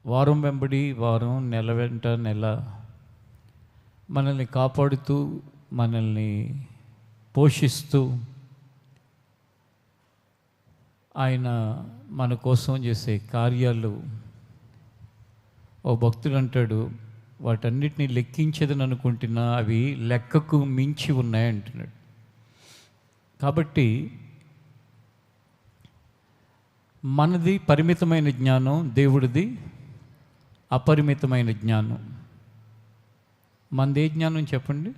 వారం వెంబడి వారం, నెల వెంట నెల మనల్ని కాపాడుతూ, మనల్ని పోషిస్తూ, ఆయన మన కోసం చేసే కార్యాలు. ఓ భక్తుడు అంటాడు, వాటన్నిటిని లెక్కించదని అనుకుంటున్నా అవి లెక్కకు మించి ఉన్నాయంటున్నాడు. కాబట్టి మనది పరిమితమైన జ్ఞానం, దేవుడిది అపరిమితమైన జ్ఞానం. మనది ఏ జ్ఞానం చెప్పండి?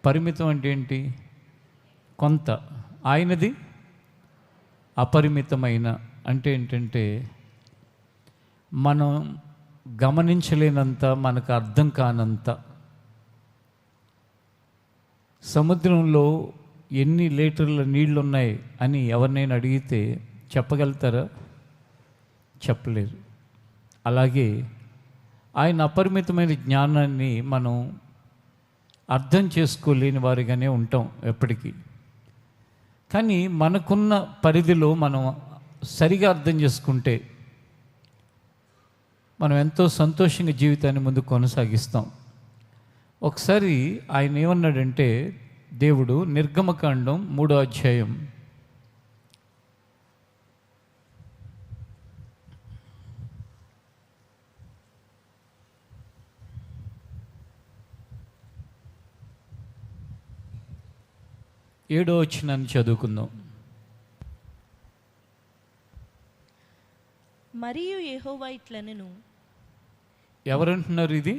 పరిమితం అంటే ఏంటి? కొంత. ఆయనది అపరిమితమైన అంటే ఏంటంటే మనం గమనించలేనంత, మనకు అర్థం కానంత. సముద్రంలో ఎన్ని లీటర్ల నీళ్ళు ఉన్నాయి అని ఎవరినైనా అడిగితే చెప్పగలుగుతారా? చెప్పలేరు. అలాగే ఆయన అపరిమితమైన జ్ఞానాన్ని మనం అర్థం చేసుకోలేని వారిగానే ఉంటాం ఎప్పటికీ. కానీ మనకున్న పరిధిలో మనం సరిగా అర్థం చేసుకుంటే మనం ఎంతో సంతోషంగా జీవితాన్ని ముందు కొనసాగిస్తాం. ఒకసారి ఆయన ఏమన్నాడంటే, దేవుడు నిర్గమకాండం 3వ అధ్యాయం 7వ వచనాన్ని చదువుకుందాం. మరియు యెహోవా ఇట్లనెను. ఎవరంటున్నారు ఇది?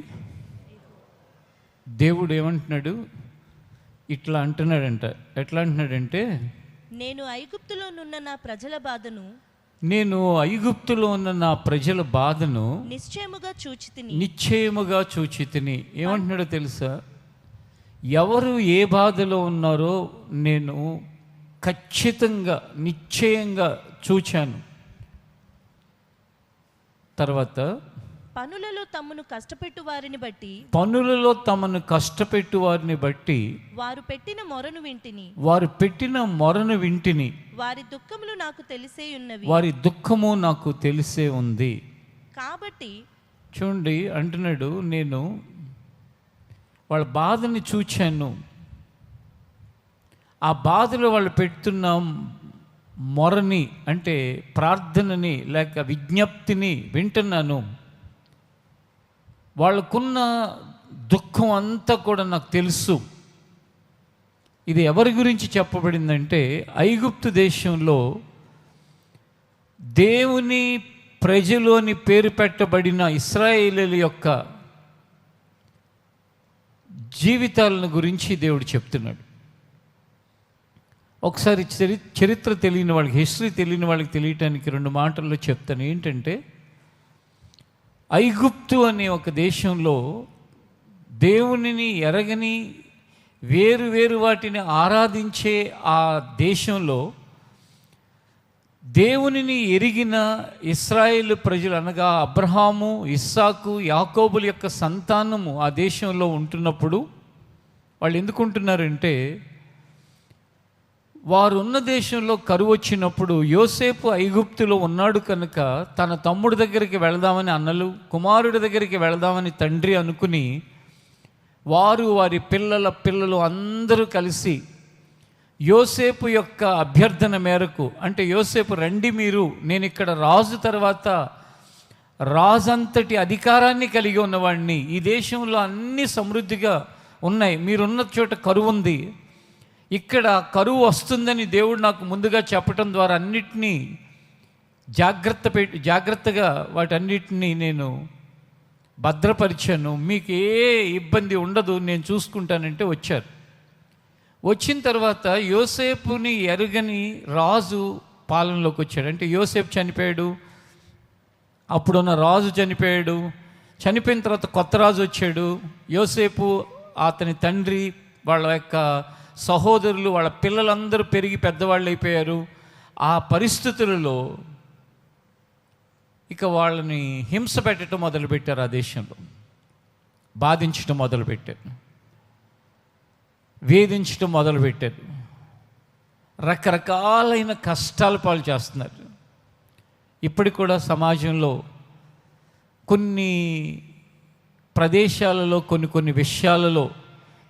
దేవుడు ఏమంటున్నాడు? ఇట్లా అంటున్నాడంట. ఎట్లా అంటున్నాడంటే, నేను ఐగుప్తులోనున్న నా ప్రజల బాధను, నేను ఐగుప్తులో ఉన్న నా ప్రజల బాధను నిశ్చయముగా చూచితిని. ఏమంటున్నాడో తెలుసా? ఎవరు ఏ బాధలో ఉన్నారో నేను ఖచ్చితంగా నిశ్చయంగా చూచాను. తర్వాత పనులలో తమను కష్టపెట్టు వారిని బట్టి వారు పెట్టిన మొరను వింటిని. వారి దుఃఖము నాకు తెలిసే ఉంది. కాబట్టి చూడండి, అంటున్నాడు, నేను వాళ్ళ బాధని చూచాను. ఆ బాధలో వాళ్ళు పెడుతున్న మొరని అంటే ప్రార్థనని లేక విజ్ఞప్తిని వింటున్నాను. వాళ్ళకున్న దుఃఖం అంతా కూడా నాకు తెలుసు. ఇది ఎవరి గురించి చెప్పబడిందంటే, ఐగుప్తు దేశంలో దేవుని ప్రజలు అని పేరు పెట్టబడిన ఇశ్రాయేలీయుల యొక్క జీవితాలను గురించి దేవుడు చెప్తున్నాడు. ఒకసారి చరిత్ర తెలియని వాళ్ళకి, హిస్టరీ తెలియని వాళ్ళకి తెలియటానికి 2 మాటల్లో చెప్తాను. ఏంటంటే, ఐగుప్తు అనే ఒక దేశంలో దేవునిని ఎరగని వేరు వాటిని ఆరాధించే ఆ దేశంలో దేవునిని ఎరిగిన ఇశ్రాయేలు ప్రజలు అనగా అబ్రహాము, ఇస్సాకు, యాకోబుల యొక్క సంతానము ఆ దేశంలో ఉంటున్నప్పుడు వాళ్ళు ఎందుకు ఉంటున్నారంటే, వారు ఉన్న దేశంలో కరువు వచ్చినప్పుడు యోసేపు ఐగుప్తులో ఉన్నాడు కనుక తన తమ్ముడి దగ్గరికి వెళదామని అన్నలు, కుమారుడి దగ్గరికి వెళదామని తండ్రి అనుకుని వారి పిల్లలు అందరూ కలిసి యోసేపు యొక్క అభ్యర్థన మేరకు, అంటే యోసేపు రండి, నేను ఇక్కడ రాజు తర్వాత రాజంతటి అధికారాన్ని కలిగి ఉన్నవాడిని, ఈ దేశంలో అన్ని సమృద్ధిగా ఉన్నాయి, మీరున్న చోట కరువు ఉంది, ఇక్కడ కరువు వస్తుందని దేవుడు నాకు ముందుగా చెప్పటం ద్వారా అన్నిటినీ జాగ్రత్తగా వాటన్నిటినీ నేను భద్రపరిచాను, మీకు ఏ ఇబ్బంది ఉండదు, నేను చూసుకుంటానంటే వచ్చారు. వచ్చిన తర్వాత యోసేపుని ఎరుగని రాజు పాలనలోకి వచ్చాడు. అంటే యోసేపు చనిపోయాడు, అప్పుడున్న రాజు చనిపోయాడు, చనిపోయిన తర్వాత కొత్త రాజు వచ్చాడు. యోసేపు, అతని తండ్రి, వాళ్ళ యొక్క సహోదరులు, వాళ్ళ పిల్లలందరూ పెరిగి పెద్దవాళ్ళు అయిపోయారు. ఆ పరిస్థితులలో ఇక వాళ్ళని హింస పెట్టడం మొదలుపెట్టారు. ఆ దేశంలో బాధించడం మొదలుపెట్టారు, వేధించడం మొదలుపెట్టారు, రకరకాలైన కష్టాల పాలు చేస్తున్నారు. ఇప్పటికి కూడా సమాజంలో కొన్ని ప్రదేశాలలో కొన్ని విషయాలలో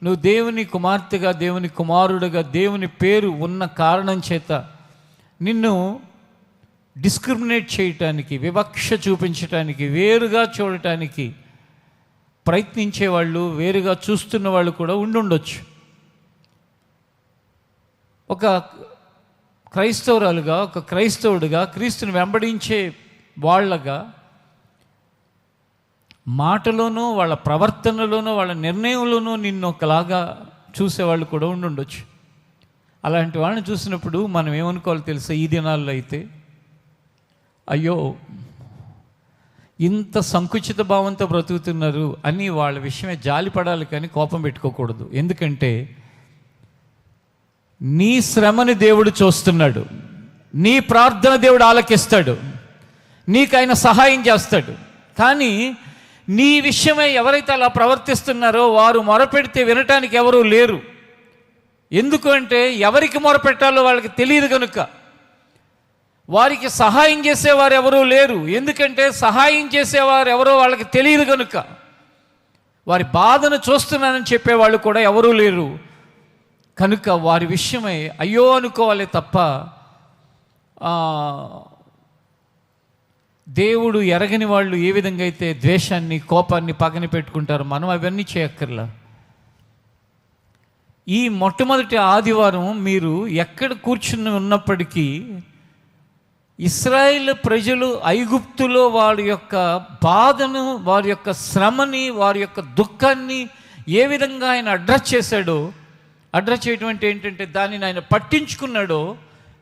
నువ్వు దేవుని కుమార్తెగా, దేవుని కుమారుడుగా, దేవుని పేరు ఉన్న కారణం చేత నిన్ను డిస్క్రిమినేట్ చేయటానికి, వివక్ష చూపించటానికి, వేరుగా చూడటానికి ప్రయత్నించేవాళ్ళు, వేరుగా చూస్తున్న వాళ్ళు కూడా ఉండుండొచ్చు. ఒక క్రైస్తవురాలుగా, ఒక క్రైస్తవుడిగా, క్రీస్తుని వెంబడించే వాళ్ళగా మాటలోనూ, వాళ్ళ ప్రవర్తనలోనూ, వాళ్ళ నిర్ణయంలోనూ నిన్ను ఒకలాగా చూసేవాళ్ళు కూడా ఉండుండొచ్చు. అలాంటి వాళ్ళని చూసినప్పుడు మనం ఏమనుకోవాలి తెలుసా? ఈ దినాల్లో అయితే అయ్యో ఇంత సంకుచిత భావంతో బ్రతుకుతున్నారు అని వాళ్ళ విషయమే జాలిపడాలి, కానీ కోపం పెట్టుకోకూడదు. ఎందుకంటే నీ శ్రమని దేవుడు చూస్తున్నాడు, నీ ప్రార్థన దేవుడు ఆలకిస్తాడు, నీకు ఆయన సహాయం చేస్తాడు. కానీ నీ విషయమై ఎవరైతే అలా ప్రవర్తిస్తున్నారో వారు మొరపెడితే వినటానికి ఎవరూ లేరు. ఎందుకు అంటే ఎవరికి మొరపెట్టాలో వాళ్ళకి తెలియదు కనుక. వారికి సహాయం చేసేవారు ఎవరూ లేరు, ఎందుకంటే సహాయం చేసేవారు ఎవరో వాళ్ళకి తెలియదు కనుక. వారి బాధను చూస్తున్నానని చెప్పేవాళ్ళు కూడా ఎవరూ లేరు కనుక వారి విషయమై అయ్యో అనుకోవాలి తప్ప దేవుడు ఎరగని వాళ్ళు ఏ విధంగా అయితే ద్వేషాన్ని, కోపాన్ని, పగని పెట్టుకుంటారో మనం అవన్నీ చేయక్కర్లా. ఈ మొట్టమొదటి ఆదివారం మీరు ఎక్కడ కూర్చుని ఉన్నప్పటికీ ఇశ్రాయేలు ప్రజలు ఐగుప్తులో వారి యొక్క బాధను, వారి యొక్క శ్రమని, వారి యొక్క దుఃఖాన్ని ఏ విధంగా ఆయన అడ్రస్ చేశాడో, అడ్రస్ చేయడం అంటే ఏంటంటే దానిని ఆయన పట్టించుకున్నాడో,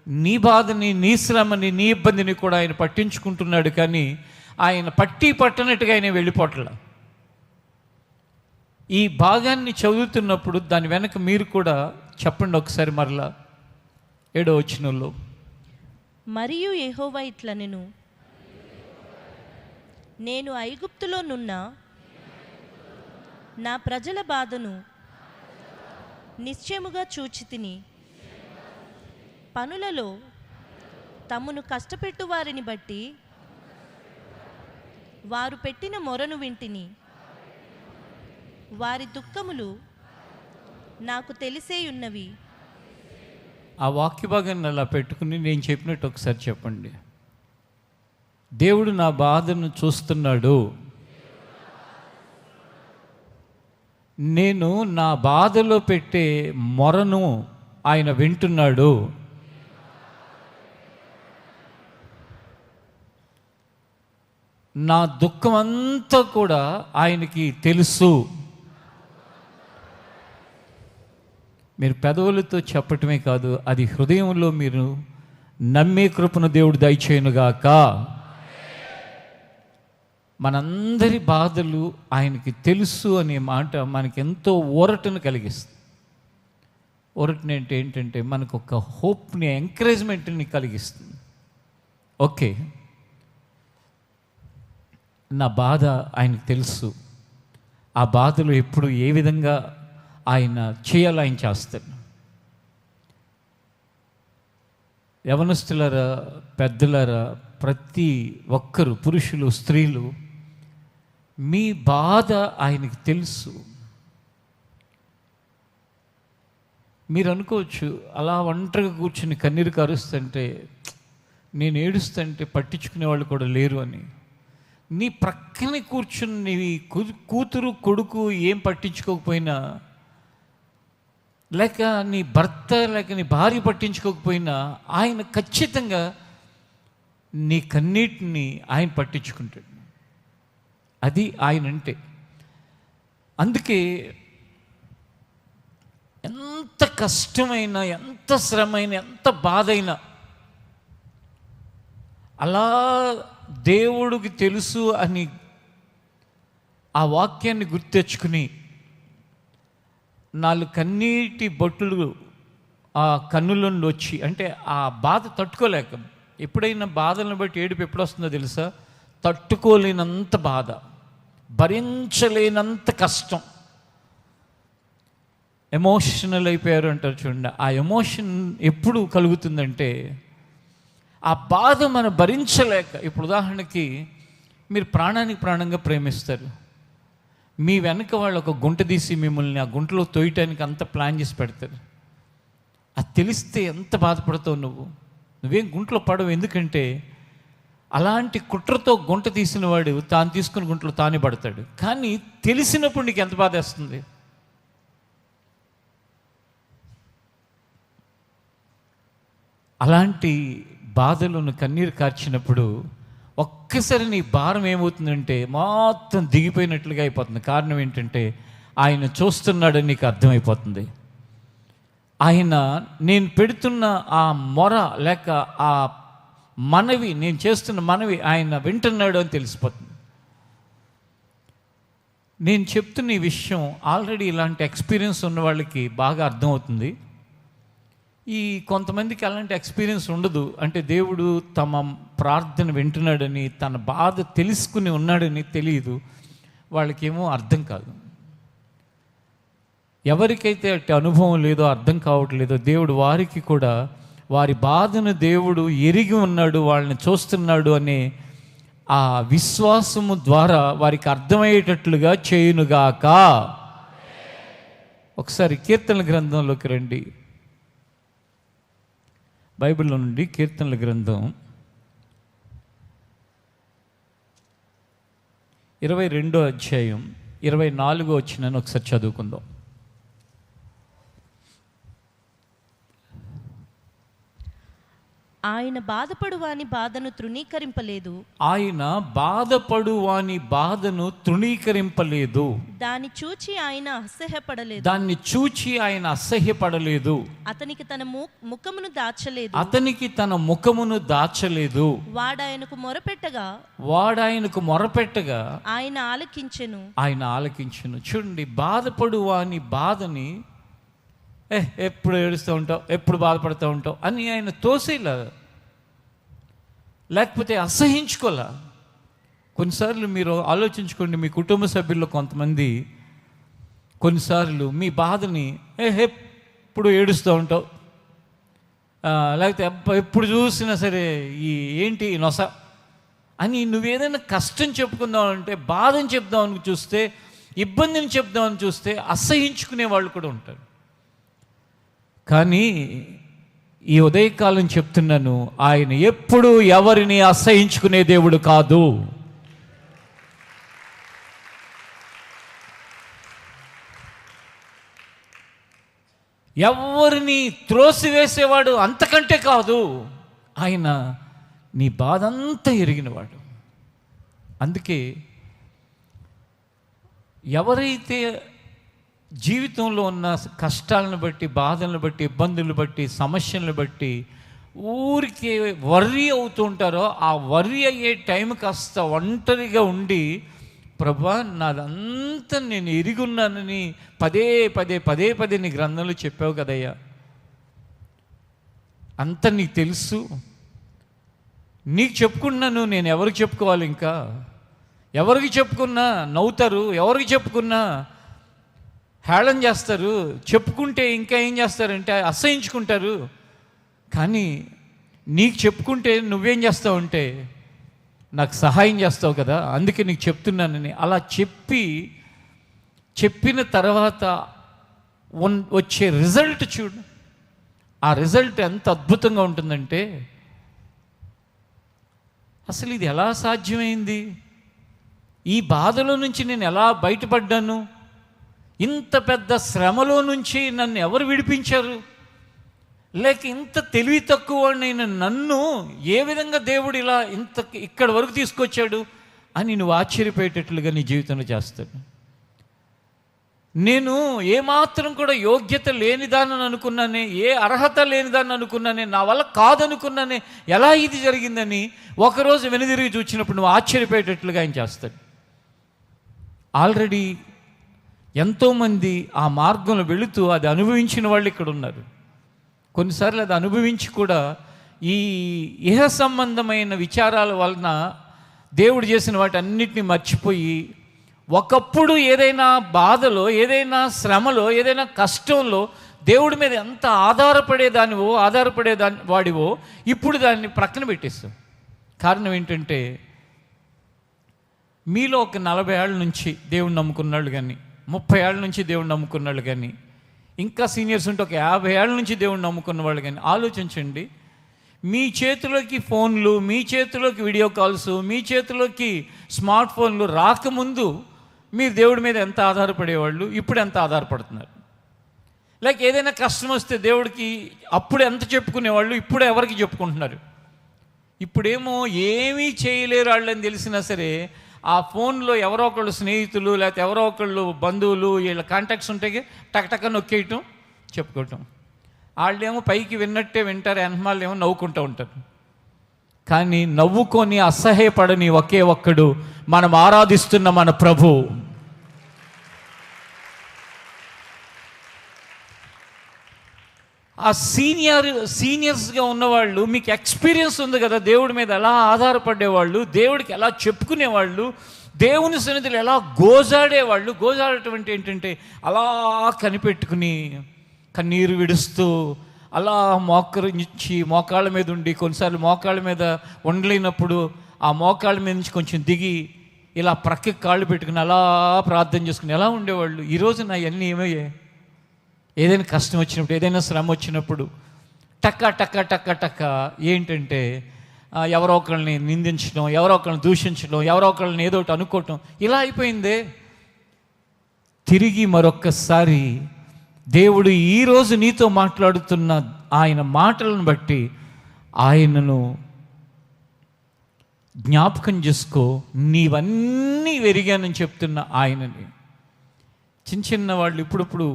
నీ బాధని, నీ శ్రమని, నీ ఇబ్బందిని కూడా ఆయన పట్టించుకుంటున్నాడు. కానీ ఆయన పట్టనట్టుగా ఆయన వెళ్ళిపోట్ల. ఈ భాగాన్ని చదువుతున్నప్పుడు దాని వెనక మీరు కూడా చెప్పండి ఒకసారి మరలా. 7వ వచనంలో, మరియు యెహోవా ఇట్లనెను, నేను ఐగుప్తులో నున్న నా ప్రజల బాధను నిశ్చయముగా చూచితిని. పనులలో తమను కష్టపెట్టు వారిని బట్టి వారు పెట్టిన మొరను వింటిని. వారి దుఃఖములు నాకు తెలిసేయున్నవి. ఆ వాక్య భాగాన్ని అలా పెట్టుకుని నేను చెప్పినట్టు ఒకసారి చెప్పండి. దేవుడు నా బాధను చూస్తున్నాడు, నేను నా బాధలో పెట్టే మొరను ఆయన వింటున్నాడు. నా దుఃఖం అంతా కూడా ఆయనకి తెలుసు. మీరు పెదవులతో చెప్పటమే కాదు, అది హృదయంలో మీరు నమ్మే కృపను దేవుడు దయచేయునుగాక. మనందరి బాధలు ఆయనకి తెలుసు అనే మాట మనకి ఎంతో ఊరటను కలిగిస్తుంది. ఊరటని అంటే ఏంటంటే మనకు ఒక హోప్ని, ఎంకరేజ్మెంట్ని కలిగిస్తుంది. ఓకే, నా బాధ ఆయనకు తెలుసు, ఆ బాధలు ఎప్పుడు ఏ విధంగా ఆయన చేయాలో ఆయన చేస్తాడు. యవనస్తులారా, పెద్దలారా, ప్రతి ఒక్కరు, పురుషులు, స్త్రీలు, మీ బాధ ఆయనకి తెలుసు. మీరు అనుకోవచ్చు, అలా ఒంటరిగా కూర్చుని కన్నీరు కారుస్తుంటే, నేను ఏడుస్తుంటే పట్టించుకునే వాళ్ళు కూడా లేరు అని. నీ ప్రక్కనే కూర్చుని నీ కూతురు, కొడుకు ఏం పట్టించుకోకపోయినా, లేక నీ భర్త లేక నీ భార్య పట్టించుకోకపోయినా, ఆయన ఖచ్చితంగా నీ కన్నీటిని ఆయన పట్టించుకుంటాడు. అది ఆయన అంటే. అందుకే ఎంత కష్టమైనా, ఎంత శ్రమైనా, ఎంత బాధైనా అలా దేవుడికి తెలుసు అని ఆ వాక్యాన్ని గుర్తెచ్చుకుని 4 కన్నీటి బొట్టులు ఆ కన్నుల నుండి వచ్చి, అంటే ఆ బాధ తట్టుకోలేక, ఎప్పుడైనా బాధలను బట్టి ఏడుపు ఎప్పుడు వస్తుందో తెలుసా? తట్టుకోలేనంత బాధ, భరించలేనంత కష్టం, ఎమోషనల్ అయిపోయారు అంటారు చూడండి. ఆ ఎమోషన్ ఎప్పుడు కలుగుతుందంటే ఆ బాధ మనం భరించలేక. ఇప్పుడు ఉదాహరణకి మీరు ప్రాణానికి ప్రాణంగా ప్రేమిస్తారు. మీ వెనక వాళ్ళు ఒక గుంట తీసి మిమ్మల్ని ఆ గుంటలో తోయటానికి అంత ప్లాన్ చేసి పెడతారు. అది తెలిస్తే ఎంత బాధపడతావు నువ్వేం గుంటలో పడవు. ఎందుకంటే అలాంటి కుట్రతో గుంట తీసిన వాడు తాను తీసుకున్న గుంటలో తానే పడతాడు. కానీ తెలిసినప్పుడు నీకు ఎంత బాధ వేస్తుంది. అలాంటి బాధలను కన్నీరు కార్చినప్పుడు ఒక్కసారి నీ భారం ఏమవుతుందంటే మొత్తం దిగిపోయినట్లుగా అయిపోతుంది. కారణం ఏంటంటే ఆయన చూస్తున్నాడని నీకు అర్థమైపోతుంది. ఆయన నేను పెడుతున్న ఆ మొర లేక ఆ మనవి, నేను చేస్తున్న మనవి ఆయన వింటున్నాడు అని తెలిసిపోతుంది. నేను చెప్తున్న ఈ విషయం ఆల్రెడీ ఇలాంటి ఎక్స్పీరియన్స్ ఉన్న వాళ్ళకి బాగా అర్థమవుతుంది. ఈ కొంతమందికి అలాంటి ఎక్స్పీరియన్స్ ఉండదు. అంటే దేవుడు తమ ప్రార్థన వింటున్నాడని, తన బాధ తెలుసుకుని ఉన్నాడని తెలియదు. వాళ్ళకేమో అర్థం కాదు. ఎవరికైతే అట్టి అనుభవం లేదో, అర్థం కావట్లేదో, దేవుడు వారికి కూడా వారి బాధను దేవుడు ఎరిగి ఉన్నాడు, వాళ్ళని చూస్తున్నాడు అనే ఆ విశ్వాసము ద్వారా వారికి అర్థమయ్యేటట్లుగా చేయునుగాక. ఒకసారి కీర్తనల గ్రంథంలోకి రండి. బైబిల్లో నుండి కీర్తనల గ్రంథం 22వ అధ్యాయం 24వ వచనాన్ని ఒకసారి చదువుకుందాం. ఆయన బాధపడు వాని బాధను తృణీకరింపలేదు. ఆయన బాధపడు వాని బాధను తృణీకరింపలేదు. దాన్ని చూచి ఆయన అసహ్యపడలేదు. దాన్ని చూచి ఆయన అసహ్యపడలేదు. అతనికి తన ముఖమును దాచలేదు. అతనికి తన ముఖమును దాచలేదు. వాడాయనకు మొరపెట్టగా ఆయన ఆలకించెను. చూడండి, బాధపడు వాని బాధని ఎప్పుడు ఏడుస్తూ ఉంటావు, ఎప్పుడు బాధపడుతూ ఉంటావు అని ఆయన తోసేలా, లేకపోతే అసహించుకోలే. కొన్నిసార్లు మీరు ఆలోచించుకోండి, మీ కుటుంబ సభ్యుల్లో కొంతమంది కొన్నిసార్లు మీ బాధని ఎప్పుడు ఏడుస్తూ ఉంటావు, లేకపోతే ఎప్పుడు చూసినా సరే ఏంటి నొస అని నువ్వేదైనా కష్టం చెప్పుకుందామంటే, బాధని చెప్దామని చూస్తే, ఇబ్బందిని చెప్దామని చూస్తే అసహించుకునే వాళ్ళు కూడా ఉంటారు. కానీ ఈ ఉదయకాలం చెప్తున్నాను, ఆయన ఎప్పుడు ఎవరిని అసహించుకునే దేవుడు కాదు. ఎవరిని త్రోసివేసేవాడు అంతకంటే కాదు. ఆయన నీ బాధ అంతా ఎరిగినవాడు. అందుకే ఎవరైతే జీవితంలో ఉన్న కష్టాలను బట్టి, బాధలను బట్టి, ఇబ్బందులను బట్టి, సమస్యలను బట్టి ఊరికే వర్రీ అవుతూ ఉంటారో, ఆ వర్రీ అయ్యే టైం కాస్త ఒంటరిగా ఉండి, ప్రభా నాదంతా నేను ఎరిగున్నానని పదే పదే నీ గ్రంథంలో చెప్పావు కదయ్యా, అంత నీకు తెలుసు, నీకు చెప్పుకున్నాను, నేను ఎవరికి చెప్పుకోవాలి? ఇంకా ఎవరికి చెప్పుకున్నా నవ్వుతారు, ఎవరికి చెప్పుకున్నా హేళన చేస్తారు, చెప్పుకుంటే ఇంకా ఏం చేస్తారంటే అసహించుకుంటారు. కానీ నీకు చెప్పుకుంటే నువ్వేం చేస్తావంటే నాకు సహాయం చేస్తావు కదా, అందుకే నీకు చెప్తున్నానని అలా చెప్పిన తర్వాత వచ్చే రిజల్ట్ చూడు. ఆ రిజల్ట్ ఎంత అద్భుతంగా ఉంటుందంటే, అసలు ఇది ఎలా సాధ్యమైంది, ఈ బాధలో నుంచి నేను ఎలా బయటపడ్డాను, ఇంత పెద్ద శ్రమలో నుంచి నన్ను ఎవరు విడిపించారు, లేక ఇంత తెలివి తక్కువ నన్ను ఏ విధంగా దేవుడు ఇలా ఇక్కడ వరకు తీసుకొచ్చాడు అని నువ్వు ఆశ్చర్యపోయేటట్లుగా నీ జీవితంలో చేస్తాడు. నేను ఏమాత్రం కూడా యోగ్యత లేనిదాన్ని అనుకున్నానే, ఏ అర్హత లేనిదాన్ని అనుకున్నానే, నా వల్ల కాదనుకున్నానే, ఎలా ఇది జరిగిందని ఒకరోజు వెనుదిరిగి చూసినప్పుడు నువ్వు ఆశ్చర్యపోయేటట్లుగా ఆయన చేస్తాడు. ఆల్రెడీ ఎంతోమంది ఆ మార్గంలో వెళుతూ అది అనుభవించిన వాళ్ళు ఇక్కడ ఉన్నారు. కొన్నిసార్లు అది అనుభవించి కూడా ఈ ఇహ సంబంధమైన విచారాల వలన దేవుడు చేసిన వాటి అన్నిటినీ మర్చిపోయి, ఒకప్పుడు ఏదైనా బాధలో, ఏదైనా శ్రమలో, ఏదైనా కష్టంలో దేవుడి మీద ఎంత ఆధారపడేదాని వాడివో ఇప్పుడు దాన్ని ప్రక్కన పెట్టేస్తాం. కారణం ఏంటంటే మీలో ఒక 40 ఏళ్ళ నుంచి దేవుణ్ణి నమ్ముకున్నాళ్ళు కానీ, 30 ఏళ్ళ నుంచి దేవుణ్ణి నమ్ముకున్నాళ్ళు కానీ, ఇంకా సీనియర్స్ ఉంటే ఒక 50 ఏళ్ళ నుంచి దేవుణ్ణి నమ్ముకున్న వాళ్ళు కానీ ఆలోచించండి. మీ చేతిలోకి ఫోన్లు, మీ చేతిలోకి వీడియో కాల్స్, మీ చేతిలోకి స్మార్ట్ ఫోన్లు రాకముందు మీరు దేవుడి మీద ఎంత ఆధారపడేవాళ్ళు, ఇప్పుడు ఎంత ఆధారపడుతున్నారు? లైక్ ఏదైనా కష్టం వస్తే దేవుడికి అప్పుడు ఎంత చెప్పుకునేవాళ్ళు, ఇప్పుడు ఎవరికి చెప్పుకుంటున్నారు? ఇప్పుడేమో ఏమీ చేయలేరు వాళ్ళని తెలిసినా సరే ఆ ఫోన్లో ఎవరో ఒకళ్ళు స్నేహితులు లేకపోతే ఎవరో ఒకళ్ళు బంధువులు వీళ్ళ కాంటాక్ట్స్ ఉంటాయి, టక్ నొక్కేయటం, చెప్పుకోవటం. వాళ్ళేమో పైకి విన్నట్టే వింటారు, వెనమాలు ఏమో నవ్వుకుంటూ ఉంటారు. కానీ నవ్వుకొని అసహ్యపడని ఒకే ఒక్కడు మనం ఆరాధిస్తున్న మన ప్రభు. ఆ సీనియర్స్గా ఉన్నవాళ్ళు, మీకు ఎక్స్పీరియన్స్ ఉంది కదా, దేవుడి మీద ఎలా ఆధారపడేవాళ్ళు, దేవుడికి ఎలా చెప్పుకునేవాళ్ళు, దేవుని సన్నిధిలో ఎలా గోజాడేవాళ్ళు. గోజాడటం అంటే ఏంటంటే అలా కనిపెట్టుకుని కన్నీరు విడుస్తూ అలా మోకరించి మోకాళ్ళ మీద ఉండి, కొన్నిసార్లు మోకాళ్ళ మీద ఉండలేనప్పుడు ఆ మోకాళ్ళ మీద నుంచి కొంచెం దిగి ఇలా ప్రక్కకి కాళ్ళు పెట్టుకుని అలా ప్రార్థన చేసుకుని ఎలా ఉండేవాళ్ళు. ఈరోజు నా అన్నీ ఏమయ్యాయి? ఏదైనా కష్టం వచ్చినప్పుడు, ఏదైనా శ్రమ వచ్చినప్పుడు టక్క ఏంటంటే ఎవరో ఒకళ్ళని నిందించడం, ఎవరో ఒకళ్ళని దూషించడం, ఎవరో ఒకళ్ళని ఏదో ఒకటి అనుకోవటం, ఇలా అయిపోయిందే. తిరిగి మరొక్కసారి దేవుడు ఈరోజు నీతో మాట్లాడుతున్న ఆయన మాటలను బట్టి ఆయనను జ్ఞాపకం చేసుకో. నీవన్నీ వెరిగానని చెప్తున్న ఆయనని. చిన్న వాళ్ళు ఇప్పుడప్పుడు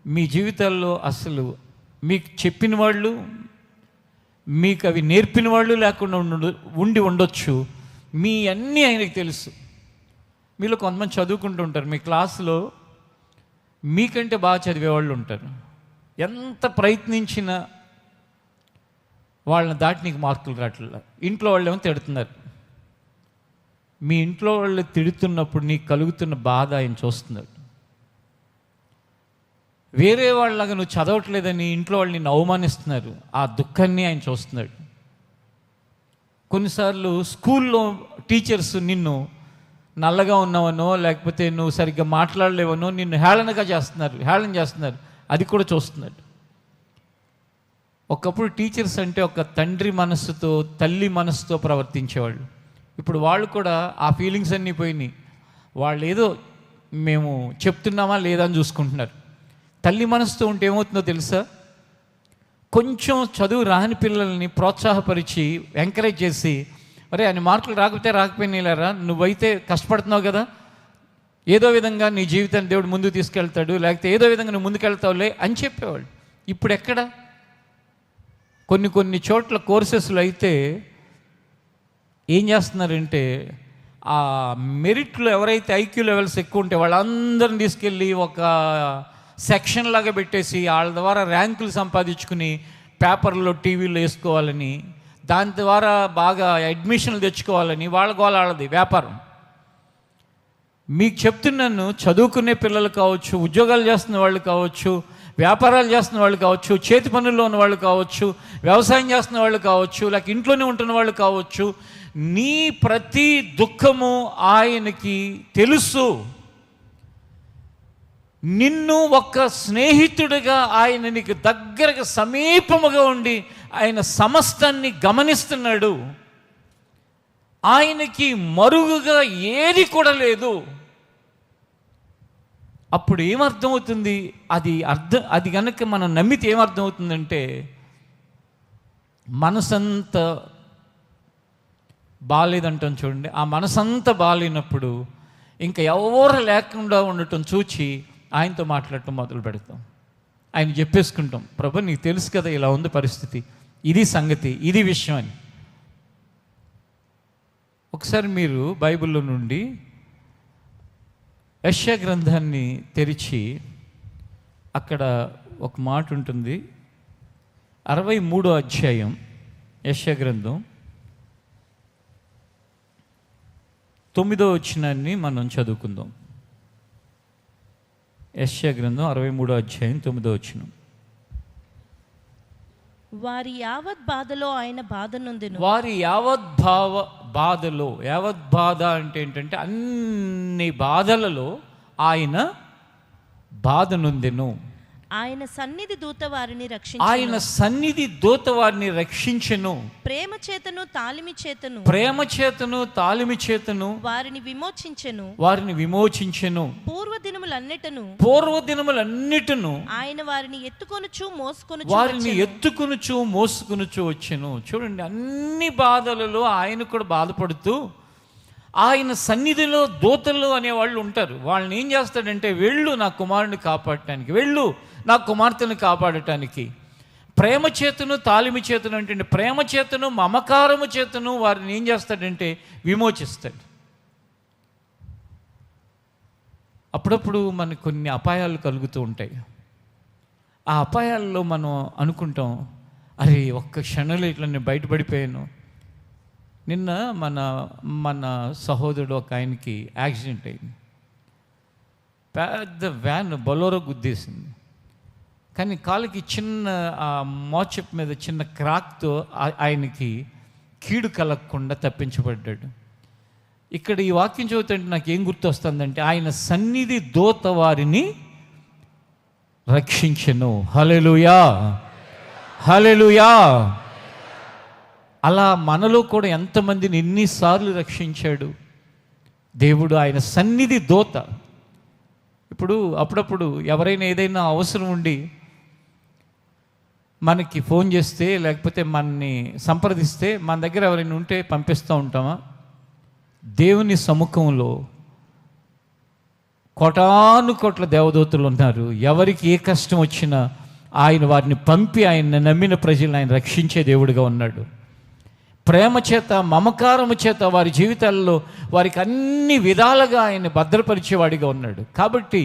మీ జీవితాల్లో అసలు మీకు చెప్పిన వాళ్ళు, మీకు అవి నేర్పిన వాళ్ళు లేకుండా ఉండి ఉండొచ్చు. మీ అన్నీ ఆయనకు తెలుసు. మీలో కొంతమంది చదువుకుంటూ ఉంటారు, మీ క్లాసులో మీకంటే బాగా చదివేవాళ్ళు ఉంటారు. ఎంత ప్రయత్నించినా వాళ్ళని దాటి నీకు మార్కులు రావట్లేదు. ఇంట్లో వాళ్ళు ఏమో తిడుతున్నారు. మీ ఇంట్లో వాళ్ళు తిడుతున్నప్పుడు నీకు కలుగుతున్న బాధ ఆయన చూస్తున్నాడు. వేరే వాళ్ళలాగా నువ్వు చదవట్లేదని ఇంట్లో వాళ్ళు నిన్ను అవమానిస్తున్నారు, ఆ దుఃఖాన్ని ఆయన చూస్తున్నాడు. కొన్నిసార్లు స్కూల్లో టీచర్స్ నిన్ను నల్లగా ఉన్నావనో లేకపోతే నువ్వు సరిగ్గా మాట్లాడలేవనో నిన్ను హేళన చేస్తున్నారు, అది కూడా చూస్తున్నాడు. ఒకప్పుడు టీచర్స్ అంటే ఒక తండ్రి మనస్సుతో, తల్లి మనస్సుతో ప్రవర్తించేవాళ్ళు. ఇప్పుడు వాళ్ళు కూడా ఆ ఫీలింగ్స్ అన్నీ పోయినాయి. వాళ్ళు ఏదో మేము చెప్తున్నామా లేదా అని చూసుకుంటున్నారు. తల్లి మనసుతో ఉంటే ఏమవుతుందో తెలుసా? కొంచెం చదువు రాని పిల్లల్ని ప్రోత్సాహపరిచి ఎంకరేజ్ చేసి, అరే అని మార్కులు రాకపోయినారా, నువ్వైతే కష్టపడుతున్నావు కదా, ఏదో విధంగా నీ జీవితాన్ని దేవుడు ముందుకు తీసుకెళ్తాడు, లేకపోతే ఏదో విధంగా నువ్వు ముందుకెళ్తావులే అని చెప్పేవాళ్ళు. ఇప్పుడు ఎక్కడ? కొన్ని చోట్ల కోర్సెస్లో అయితే ఏం చేస్తున్నారంటే ఆ మెరిట్లో ఎవరైతే ఐక్యూ లెవెల్స్ ఎక్కువ ఉంటే వాళ్ళందరిని తీసుకెళ్ళి ఒక సెక్షన్ లాగా పెట్టేసి వాళ్ళ ద్వారా ర్యాంకులు సంపాదించుకుని పేపర్లో టీవీలో వేసుకోవాలని, దాని ద్వారా బాగా అడ్మిషన్లు తెచ్చుకోవాలని వాళ్ళ వాళ్ళది వ్యాపారం. మీకు చెప్తున్నాను, చదువుకునే పిల్లలు కావచ్చు, ఉద్యోగాలు చేస్తున్న వాళ్ళు కావచ్చు, వ్యాపారాలు చేస్తున్న వాళ్ళు కావచ్చు, చేతి పనుల్లో ఉన్న వాళ్ళు కావచ్చు, వ్యవసాయం చేస్తున్న వాళ్ళు కావచ్చు, లేక ఇంట్లోనే ఉంటున్న వాళ్ళు కావచ్చు, నీ ప్రతి దుఃఖము ఆయనకి తెలుసు. నిన్ను ఒక స్నేహితుడిగా ఆయన నీకు దగ్గరగా సమీపముగా ఉండి ఆయన సమస్తాన్ని గమనిస్తున్నాడు. ఆయనకి మరుగుగా ఏది కూడా లేదు. అప్పుడు ఏమర్థమవుతుంది? అది కనుక మనం నమ్మితే ఏమర్థమవుతుందంటే, మనసంతా బాగాలేదంటాం చూడండి, ఆ మనసంతా బాగాలేనప్పుడు ఇంకా ఎవరు లేకుండా ఉండటం చూచి ఆయనతో మాట్లాడటం మొదలు పెడతాం. ఆయన చెప్పేసుకుంటాం, ప్రభు నీకు తెలుసు కదా ఇలా ఉంది పరిస్థితి, ఇది సంగతి, ఇది విషయం అని. ఒకసారి మీరు బైబిల్లో నుండి యెషయా గ్రంథాన్ని తెరిచి అక్కడ ఒక మాట ఉంటుంది, 63వ అధ్యాయం యెషయా గ్రంథం 9వ వచనాన్ని మనం చదువుకుందాం. యెషయా గ్రంథం 63వ అధ్యాయం 9వ వచనం. వారి యావత్ బాధలో ఆయన బాధ నొందెను. వారి యావత్ బాధలో, యావత్ బాధ అంటే ఏంటంటే అన్ని బాధలలో ఆయన బాధ నొందెను. ఆయన సన్నిధి దూత వారిని ఆయన సన్నిధి దూత వారిని రక్షించెను. ప్రేమ చేతను తాలిమి చేతను వారిని విమోచించెను. పూర్వ దినములన్నిటను ఆయన వారిని ఎత్తుకొనుచు మోసుకొనుచు వచ్చెను. చూడండి, అన్ని బాధలలో ఆయన కూడా బాధపడుతూ, ఆయన సన్నిధిలో దూతలు అనేవాళ్ళు ఉంటారు. వాళ్ళని ఏం చేస్తాడంటే, వెళ్ళు నా కుమారుని కాపాడటానికి, వెళ్ళు నా కుమార్తెను కాపాడటానికి. ప్రేమ చేతను తాలిమి చేతను అంటే ప్రేమ చేతను మమకారము చేతను వారిని ఏం చేస్తాడంటే విమోచిస్తాడు. అప్పుడప్పుడు మనకు కొన్ని అపాయాలు కలుగుతూ ఉంటాయి. ఆ అపాయాల్లో మనం అనుకుంటాం, అరే ఒక్క క్షణంలో ఇట్లా నేను బయటపడిపోయాను. నిన్న మన సహోదరుడు ఒక ఆయనకి యాక్సిడెంట్ అయింది. పెద్ద వ్యాన్ బొలోరో గుద్దేసింది. కానీ కాలుకి చిన్న మోచెప్ మీద చిన్న క్రాక్తో ఆయనకి కీడు కలగకుండా తప్పించబడ్డాడు. ఇక్కడ ఈ వాక్యం చదువుతుంటే నాకు ఏం గుర్తొస్తుందంటే, ఆయన సన్నిధి దూత వారిని రక్షించెను. హల్లెలూయా, హల్లెలూయా. అలా మనలో కూడా ఎంతమందిని ఎన్నిసార్లు రక్షించాడు దేవుడు. ఆయన సన్నిధి దూత. ఇప్పుడు అప్పుడప్పుడు ఎవరైనా ఏదైనా అవసరం ఉండి మనకి ఫోన్ చేస్తే, లేకపోతే మనని సంప్రదిస్తే, మన దగ్గర ఎవరైనా ఉంటే పంపిస్తూ ఉంటామా? దేవుని సముఖంలో కోటాను కోట్ల దేవదూతలు ఉన్నారు. ఎవరికి ఏ కష్టం వచ్చినా ఆయన వారిని పంపి ఆయన నమ్మిన ప్రజలను ఆయన రక్షించే దేవుడిగా ఉన్నాడు. ప్రేమ చేత మమకారము చేత వారి జీవితాల్లో వారికి అన్ని విధాలుగా ఆయన భద్రపరిచేవాడిగా ఉన్నాడు. కాబట్టి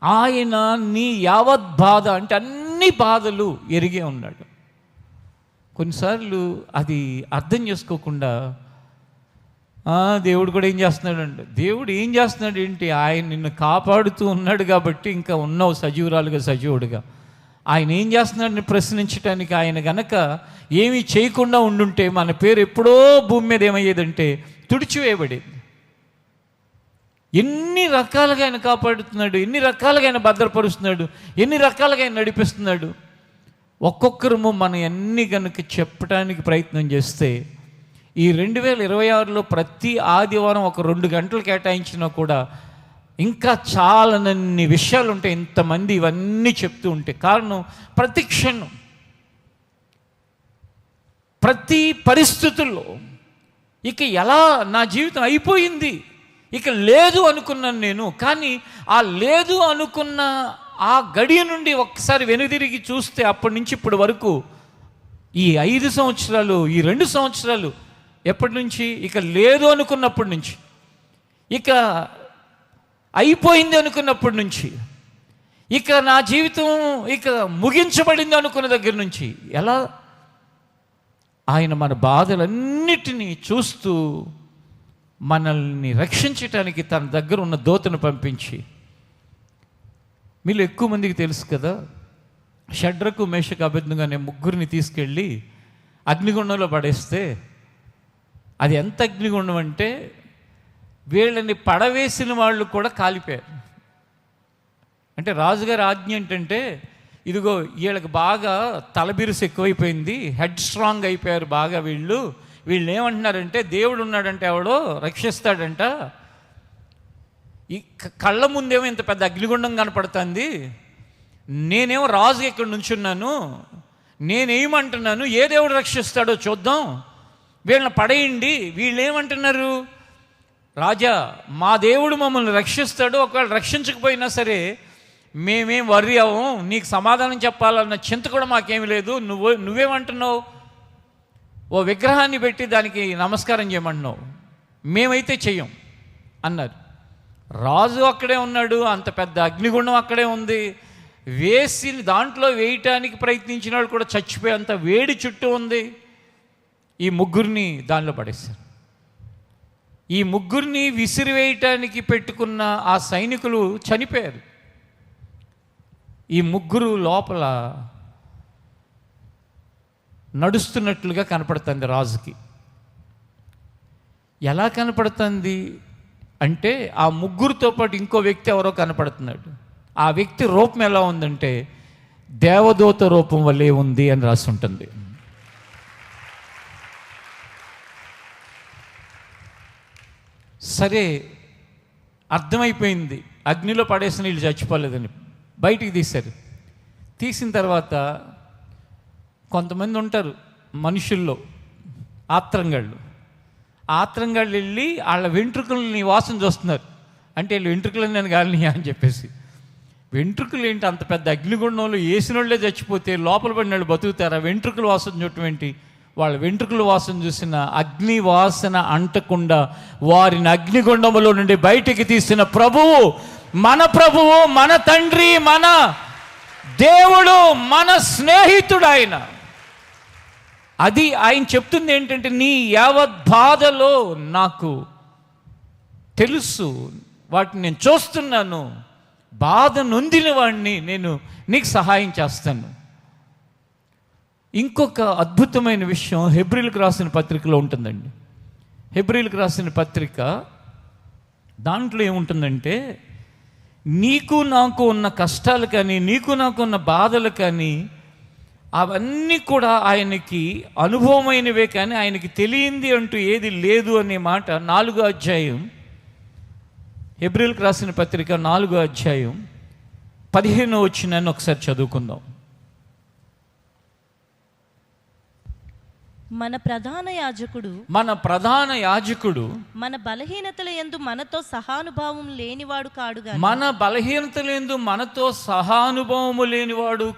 ఆయన నీ యావత్ బాధ అంటే అన్ని బాధలు ఎరిగే ఉన్నాడు. కొన్నిసార్లు అది అర్థం చేసుకోకుండా దేవుడు కూడా ఏం చేస్తున్నాడు అంటే, దేవుడు ఏం చేస్తున్నాడు ఏంటి, ఆయన నిన్ను కాపాడుతూ ఉన్నాడు కాబట్టి ఇంకా ఉన్నావు సజీవురాలుగా, సజీవుడుగా. ఆయన ఏం చేస్తున్నాడని ప్రశ్నించడానికి ఆయన గనక ఏమీ చేయకుండా ఉండుంటే మన పేరు ఎప్పుడో భూమి మీద ఏమయ్యేదంటే తుడిచివేయబడేది. ఎన్ని రకాలుగా ఆయన కాపాడుతున్నాడు, ఎన్ని రకాలుగా ఆయన భద్రపరుస్తున్నాడు, ఎన్ని రకాలుగా ఆయన నడిపిస్తున్నాడు. ఒక్కొక్కరము మనం అన్ని కనుక చెప్పడానికి ప్రయత్నం చేస్తే ఈ 2026లో ప్రతి ఆదివారం ఒక 2 గంటలు కేటాయించినా కూడా ఇంకా చాలానన్ని విషయాలు ఉంటాయి. ఇంతమంది ఇవన్నీ చెప్తూ ఉంటే కారణం, ప్రతి క్షణం ప్రతి పరిస్థితుల్లో ఇక ఎలా నా జీవితం అయిపోయింది, ఇక లేదు అనుకున్నాను నేను. కానీ ఆ లేదు అనుకున్న ఆ గడియ నుండి ఒక్కసారి వెనుదిరిగి చూస్తే అప్పటి నుంచి ఇప్పటి వరకు ఈ 5 సంవత్సరాలు, ఈ 2 సంవత్సరాలు, ఎప్పటి నుంచి ఇక లేదు అనుకున్నప్పటి నుంచి, ఇక అయిపోయింది అనుకున్నప్పటి నుంచి, ఇక నా జీవితం ఇక ముగించబడింది అనుకున్న దగ్గర నుంచి ఎలా ఆయన మన బాధలన్నిటినీ చూస్తూ మనల్ని రక్షించటానికి తన దగ్గర ఉన్న దూతను పంపించి, మీలో ఎక్కువ మందికి తెలుసు కదా, షడ్రకు మేషకు అబేద్నెగో అనే ముగ్గురిని తీసుకెళ్ళి అగ్నిగుండంలో పడేస్తే అది ఎంత అగ్నిగుండం అంటే వీళ్ళని పడవేసిన వాళ్ళు కూడా కాలిపోయారు. అంటే రాజుగారి ఆజ్ఞ ఏంటంటే, ఇదిగో వీళ్ళకి బాగా తలబిరుసు ఎక్కువైపోయింది, హెడ్ స్ట్రాంగ్ అయిపోయారు బాగా వీళ్ళు ఏమంటున్నారంటే, దేవుడు ఉన్నాడంటే ఎవడో రక్షిస్తాడంట, ఈ కళ్ళ ముందేమో ఇంత పెద్ద అగ్నిగుండం కనపడుతుంది, నేనేమో రాజు ఇక్కడ నుంచున్నాను, నేనేమంటున్నాను ఏ దేవుడు రక్షిస్తాడో చూద్దాం, వీళ్ళని పడేయండి. వీళ్ళు ఏమంటున్నారు, రాజా మా దేవుడు మమ్మల్ని రక్షిస్తాడు, ఒకవేళ రక్షించకపోయినా సరే మేమేం వర్రీ అవ్వం, నీకు సమాధానం చెప్పాలన్న చింత కూడా మాకేమీ లేదు, నువ్వేమంటున్నావు, ఓ విగ్రహాన్ని పెట్టి దానికి నమస్కారం చేయమంటున్నావు, మేమైతే చెయ్యం అన్నారు. రాజు అక్కడే ఉన్నాడు, అంత పెద్ద అగ్నిగుండం అక్కడే ఉంది, వేసి దాంట్లో వేయటానికి ప్రయత్నించిన వాళ్ళు కూడా చచ్చిపోయి అంత వేడి చుట్టూ ఉంది. ఈ ముగ్గురిని దానిలో పడేశారు. ఈ ముగ్గురిని విసిరివేయటానికి పెట్టుకున్న ఆ సైనికులు చనిపోయారు. ఈ ముగ్గురు లోపల నడుస్తున్నట్లుగా కనపడుతుంది రాజుకి. ఎలా కనపడుతుంది అంటే ఆ ముగ్గురితో పాటు ఇంకో వ్యక్తి ఎవరో కనపడుతున్నాడు. ఆ వ్యక్తి రూపం ఎలా ఉందంటే దేవదూత రూపం వల్లే ఉంది అని రాసి ఉంటుంది. సరే, అర్థమైపోయింది, అగ్నిలో పడేసిన వీళ్ళు చచ్చిపోలేదని. బయటికి తీశారు. తీసిన తర్వాత కొంతమంది ఉంటారు మనుషుల్లో ఆత్రంగాళ్ళు వెళ్ళి వాళ్ళ వెంట్రుకలని వాసన చూస్తున్నారు. అంటే వీళ్ళు వెంట్రుకలని నేను గాలిని అని చెప్పేసి, వెంట్రుకలు ఏంటి అంత పెద్ద అగ్నిగుండంలో వేసిన వాళ్ళే చచ్చిపోతే లోపల పడిన వాళ్ళు బతుకుతారా? వెంట్రుకల వాసన చూడటం ఏంటి? వాళ్ళ వెంట్రుకల వాసన చూసిన అగ్ని వాసన అంటకుండా వారిని అగ్నిగుండములో నుండి బయటికి తీసిన ప్రభువు, మన తండ్రి, మన దేవుడు, మన స్నేహితుడు ఆయన. అది ఆయన చెప్తుంది ఏంటంటే, నీ యావత్ బాధలో నాకు తెలుసు, వాటిని నేను చూస్తున్నాను, బాధ నొందిన వాడిని నేను నీకు సహాయం చేస్తాను. ఇంకొక అద్భుతమైన విషయం హెబ్రీలకు రాసిన పత్రికలో ఉంటుందండి. హెబ్రీలకు రాసిన పత్రిక దాంట్లో ఏముంటుందంటే, నీకు నాకు ఉన్న కష్టాలు కానీ, నీకు నాకు ఉన్న బాధలు కానీ, అవన్నీ కూడా ఆయనకి అనుభవమైనవే కానీ ఆయనకి తెలియంది అంటూ ఏది లేదు అనే మాట 4వ అధ్యాయం, హెబ్రీలకు రాసిన పత్రిక 4వ అధ్యాయం 15వ వచనాన్ని ఒకసారి చదువుకుందాం. మన ప్రధాన యాజకుడు మన బలహీనతల యందు మనతో సహానుభావం లేనివాడు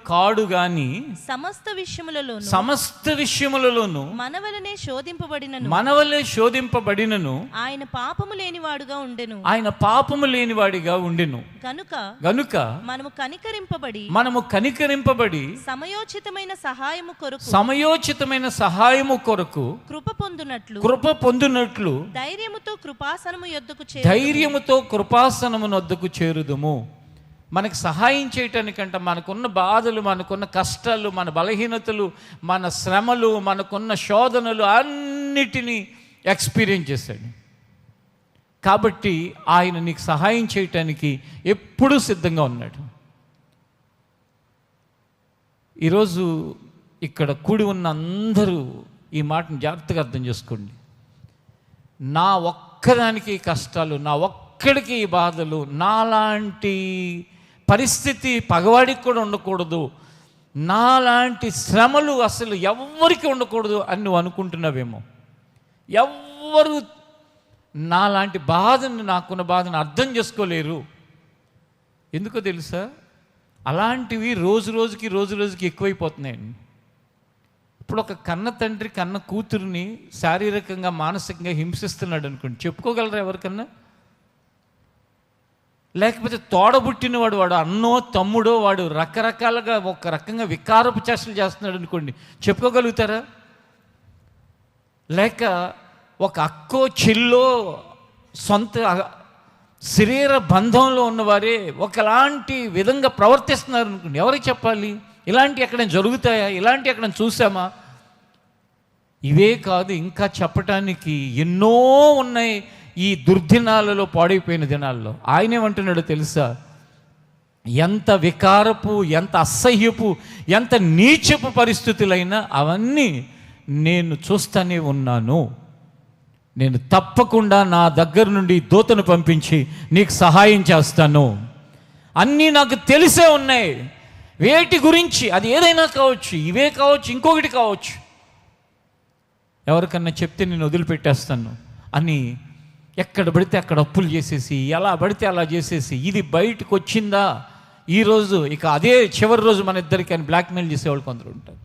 కాడు గాని సమస్త విషయములలోను మన వలనే శోధింపబడినను ఆయన పాపము లేనివాడిగా ఉండెను. గనుక మనము కనికరింపబడి సమయోచితమైన సహాయము కొరకు కృప పొందునట్లు ధైర్యముతో కృపాసనము యొద్దకు చేరుదుము. మనకు సహాయం చేయటానికంటే మనకున్న బాధలు, మనకున్న కష్టాలు, మన బలహీనతలు, మన శ్రమలు, మనకున్న శోధనలు అన్నిటినీ ఎక్స్పీరియన్స్ చేశాడు. కాబట్టి ఆయన నీకు సహాయం చేయటానికి ఎప్పుడూ సిద్ధంగా ఉన్నాడు. ఈరోజు ఇక్కడ కూడి ఉన్న అందరూ ఈ మాటను జాగ్రత్తగా అర్థం చేసుకోండి. నా ఒక్కదానికి కష్టాలు, నా ఒక్కడికి ఈ బాధలు, నాలాంటి పరిస్థితి పగవాడికి కూడా ఉండకూడదు, నాలాంటి శ్రమలు అసలు ఎవ్వరికి ఉండకూడదు అని నువ్వు అనుకుంటున్నావేమో. ఎవ్వరు నాలాంటి బాధను, నాకున్న బాధను అర్థం చేసుకోలేరు. ఎందుకో తెలుసా? అలాంటివి రోజు రోజుకి ఎక్కువైపోతున్నాయండి. ఇప్పుడు ఒక కన్న తండ్రి కన్న కూతురిని శారీరకంగా, మానసికంగా హింసిస్తున్నాడు అనుకోండి, చెప్పుకోగలరా ఎవరికన్నా? లేకపోతే తోడబుట్టిన వాడు అన్నో తమ్ముడో వాడు రకరకాలుగా ఒక రకంగా వికారపు చేష్టలు చేస్తున్నాడు అనుకోండి, చెప్పుకోగలుగుతారా? లేక ఒక అక్కో చెల్లో సొంత శరీర బంధంలో ఉన్నవారే ఒకలాంటి విధంగా ప్రవర్తిస్తున్నారు అనుకోండి, ఎవరికి చెప్పాలి? ఇలాంటి ఎక్కడైనా జరుగుతాయా? ఇలాంటి ఎక్కడైనా చూసామా? ఇవే కాదు, ఇంకా చెప్పటానికి ఎన్నో ఉన్నాయి. ఈ దుర్దినాలలో, పాడైపోయిన దినాల్లో ఆయనేమంటున్నాడో తెలుసా? ఎంత వికారపు, ఎంత అసహ్యపు, ఎంత నీచపు పరిస్థితులైనా అవన్నీ నేను చూస్తూనే ఉన్నాను. నేను తప్పకుండా నా దగ్గర నుండి దూతను పంపించి నీకు సహాయం చేస్తాను. అన్నీ నాకు తెలిసే ఉన్నాయి. వేటి గురించి, అది ఏదైనా కావచ్చు, ఇవే కావచ్చు, ఇంకొకటి కావచ్చు. ఎవరికన్నా చెప్తే నేను వదిలిపెట్టేస్తాను అని ఎక్కడ పడితే అక్కడ అప్పులు చేసేసి, ఎలా పడితే అలా చేసేసి, ఇది బయటకు వచ్చిందా ఈరోజు ఇక అదే చివరి రోజు మన ఇద్దరికి అని బ్లాక్మెయిల్ చేసేవాళ్ళు కొందరు ఉంటారు.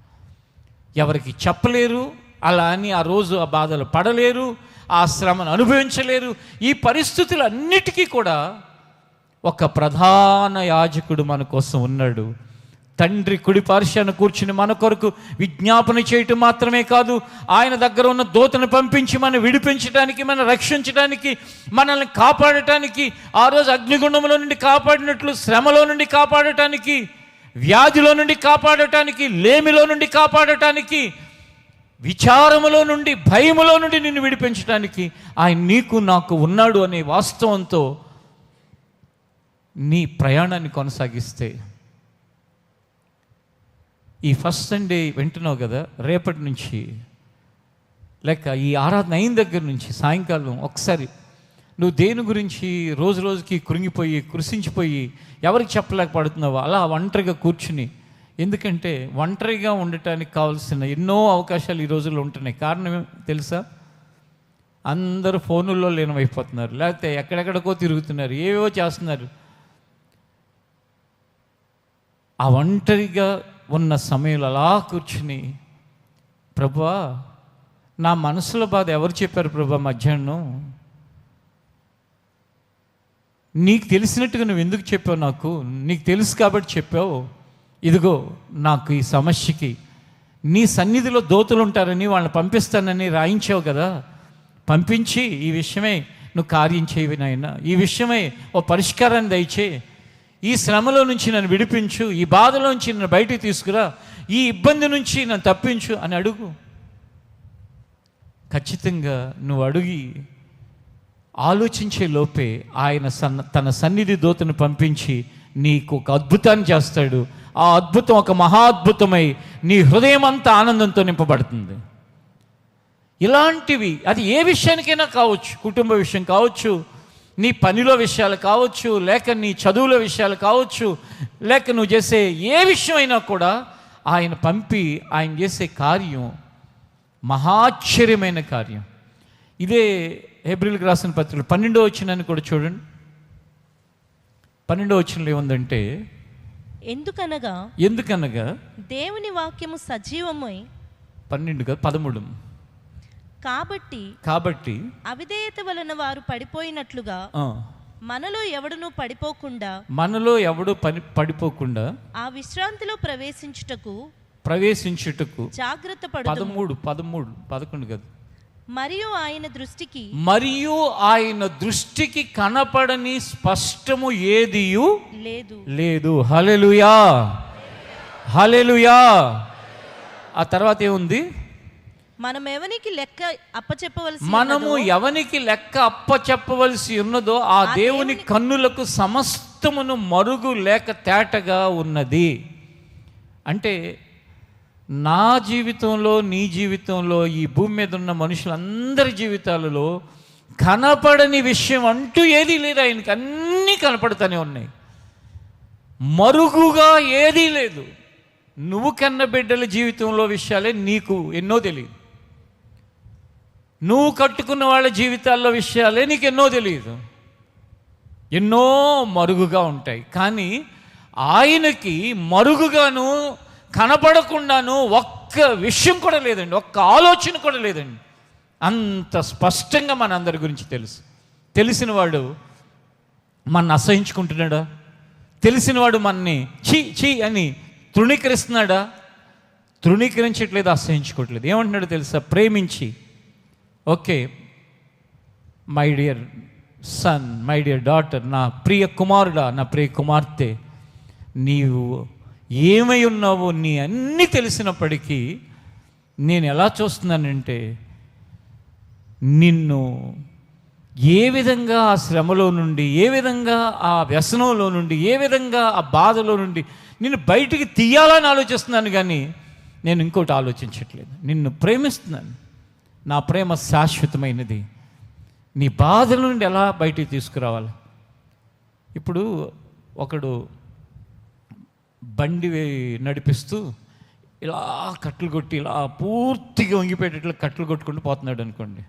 ఎవరికి చెప్పలేరు, అలా అని ఆ రోజు ఆ బాధలు పడలేరు, ఆ శ్రమను అనుభవించలేరు. ఈ పరిస్థితులన్నిటికీ కూడా ఒక ప్రధాన యాజకుడు మన కోసం ఉన్నాడు. తండ్రి కుడి పార్శ్వాన కూర్చుని మన కొరకు విజ్ఞాపన చేయటం మాత్రమే కాదు, ఆయన దగ్గర ఉన్న దూతను పంపించి మనం విడిపించడానికి, మనం రక్షించడానికి, మనల్ని కాపాడటానికి, ఆ రోజు అగ్నిగుండంలో నుండి కాపాడినట్లు శ్రమలో నుండి కాపాడటానికి, వ్యాధిలో నుండి కాపాడటానికి, లేమిలో నుండి కాపాడటానికి, విచారములో నుండి, భయములో నుండి నిన్ను విడిపించడానికి ఆయన నీకు నాకు ఉన్నాడు అనే వాస్తవంతో నీ ప్రయాణాన్ని కొనసాగిస్తే, ఈ ఫస్ట్ సండే వింటున్నావు కదా, రేపటి నుంచి లేక ఈ ఆరాధన అయిన దగ్గర నుంచి సాయంకాలం ఒకసారి నువ్వు దేని గురించి రోజు రోజుకి కృంగిపోయి కృషించిపోయి ఎవరికి చెప్పలేకపోతున్నావో అలా ఒంటరిగా కూర్చుని, ఎందుకంటే ఒంటరిగా ఉండటానికి కావాల్సిన ఎన్నో అవకాశాలు ఈ రోజుల్లో ఉంటున్నాయి. కారణం తెలుసా? అందరూ ఫోనుల్లో లీనమైపోతున్నారు, లేకపోతే ఎక్కడెక్కడికో తిరుగుతున్నారు, ఏవేవో చేస్తున్నారు. ఆ ఒంటరిగా ఉన్న సమయంలో అలా కూర్చుని, ప్రభువా నా మనసులో బాధ ఎవరు చెప్పారు ప్రభా మధ్యాహ్నం? నీకు తెలిసినట్టుగా నువ్వు ఎందుకు చెప్పావు? నాకు నీకు తెలుసు కాబట్టి చెప్పావు. ఇదిగో నాకు ఈ సమస్యకి నీ సన్నిధిలో దోతులు ఉంటారని వాళ్ళని పంపిస్తానని రాయించావు కదా, పంపించి ఈ విషయమే నువ్వు కార్యం చేయవి నాయనా, ఈ విషయమే ఓ పరిష్కారాన్ని దయచే, ఈ శ్రమలో నుంచి నన్ను విడిపించు, ఈ బాధలో నుంచి నన్ను బయటికి తీసుకురా, ఈ ఇబ్బంది నుంచి నన్ను తప్పించు అని అడుగు. ఖచ్చితంగా నువ్వు అడిగి ఆలోచించే లోపే ఆయన తన సన్నిధి దూతను పంపించి నీకు ఒక అద్భుతాన్ని చేస్తాడు. ఆ అద్భుతం ఒక మహా అద్భుతమై నీ హృదయం అంతా ఆనందంతో నింపబడుతుంది. ఇలాంటివి అది ఏ విషయానికైనా కావచ్చు, కుటుంబ విషయం కావచ్చు, నీ పనిలో విషయాలు కావచ్చు, లేక నీ చదువుల విషయాలు కావచ్చు, లేక నువ్వు చేసే ఏ విషయమైనా కూడా ఆయన పంపి ఆయన చేసే కార్యం మహాశ్చర్యమైన కార్యం. ఇదే హెబ్రీయులకు రాసిన పత్రికలు 12వ వచనాన్ని కూడా చూడండి. 12వ వచనంలో ఏముందంటే, ఎందుకనగా దేవుని వాక్యము సజీవమై 12 కాదు 13 కాబట్టి అవిధేయత వలన వారు పడిపోయినట్లుగా మనలో ఎవడు పడిపోకుండా ఆ విశ్రాంతిలో ప్రవేశించుటకు జాగ్రత్త పడు. 11 కాదు. మరియు ఆయన దృష్టికి కనపడని స్పష్టము ఏదియు లేదు. హల్లెలూయా, హల్లెలూయా. ఆ తర్వాత ఏముంది? మనము ఎవనికి లెక్క అప్పచెప్పవలసి ఉన్నదో ఆ దేవుని కన్నులకు సమస్తమును మరుగు లేక తేటగా ఉన్నది. అంటే నా జీవితంలో, నీ జీవితంలో, ఈ భూమి మీద ఉన్న మనుషులందరి జీవితాలలో కనపడని విషయం అంటూ ఏదీ లేదు. ఆయనకి అన్నీ కనపడుతూనే ఉన్నాయి, మరుగుగా ఏదీ లేదు. నువ్వు కన్న బిడ్డల జీవితంలో విషయాలే నీకు ఎన్నో తెలియదు, నువ్వు కట్టుకున్న వాళ్ళ జీవితాల్లో విషయాలే నీకు ఎన్నో తెలియదు, ఎన్నో మరుగుగా ఉంటాయి. కానీ ఆయనకి మరుగుగాను కనపడకుండాను ఒక్క విషయం కూడా లేదండి, ఒక్క ఆలోచన కూడా లేదండి. అంత స్పష్టంగా మన అందరి గురించి తెలుసు. తెలిసినవాడు మన అసహించుకుంటున్నాడా? తెలిసినవాడు మనని చీ అని తృణీకరిస్తున్నాడా? తృణీకరించట్లేదు, అసహించుకోవట్లేదు. ఏమంటున్నాడు తెలుసా? ప్రేమించి, okay my dear son, my dear daughter, నా ప్రియ కుమారుడా, నా ప్రియ కుమార్తె, నీవు ఏమై ఉన్నావో నీ అన్నీ తెలిసినప్పటికీ నేను ఎలా చూస్తున్నానంటే, నిన్ను ఏ విధంగా ఆ శ్రమలో నుండి, ఏ విధంగా ఆ వ్యసనంలో నుండి, ఏ విధంగా ఆ బాధలో నుండి నిన్ను బయటికి తీయాలని ఆలోచిస్తున్నాను, కానీ నేను ఇంకోటి ఆలోచించట్లేదు. నిన్ను ప్రేమిస్తున్నాను, నా ప్రేమ శాశ్వతమైనది. నీ బాధల నుండి ఎలా బయటికి తీసుకురావాలి? ఇప్పుడు ఒకడు బండి నడిపిస్తూ ఇలా కట్లు కొట్టి ఇలా పూర్తిగా వంగిపోయేటట్లు కట్లు కొట్టుకుంటూ పోతున్నాడు అనుకోండి.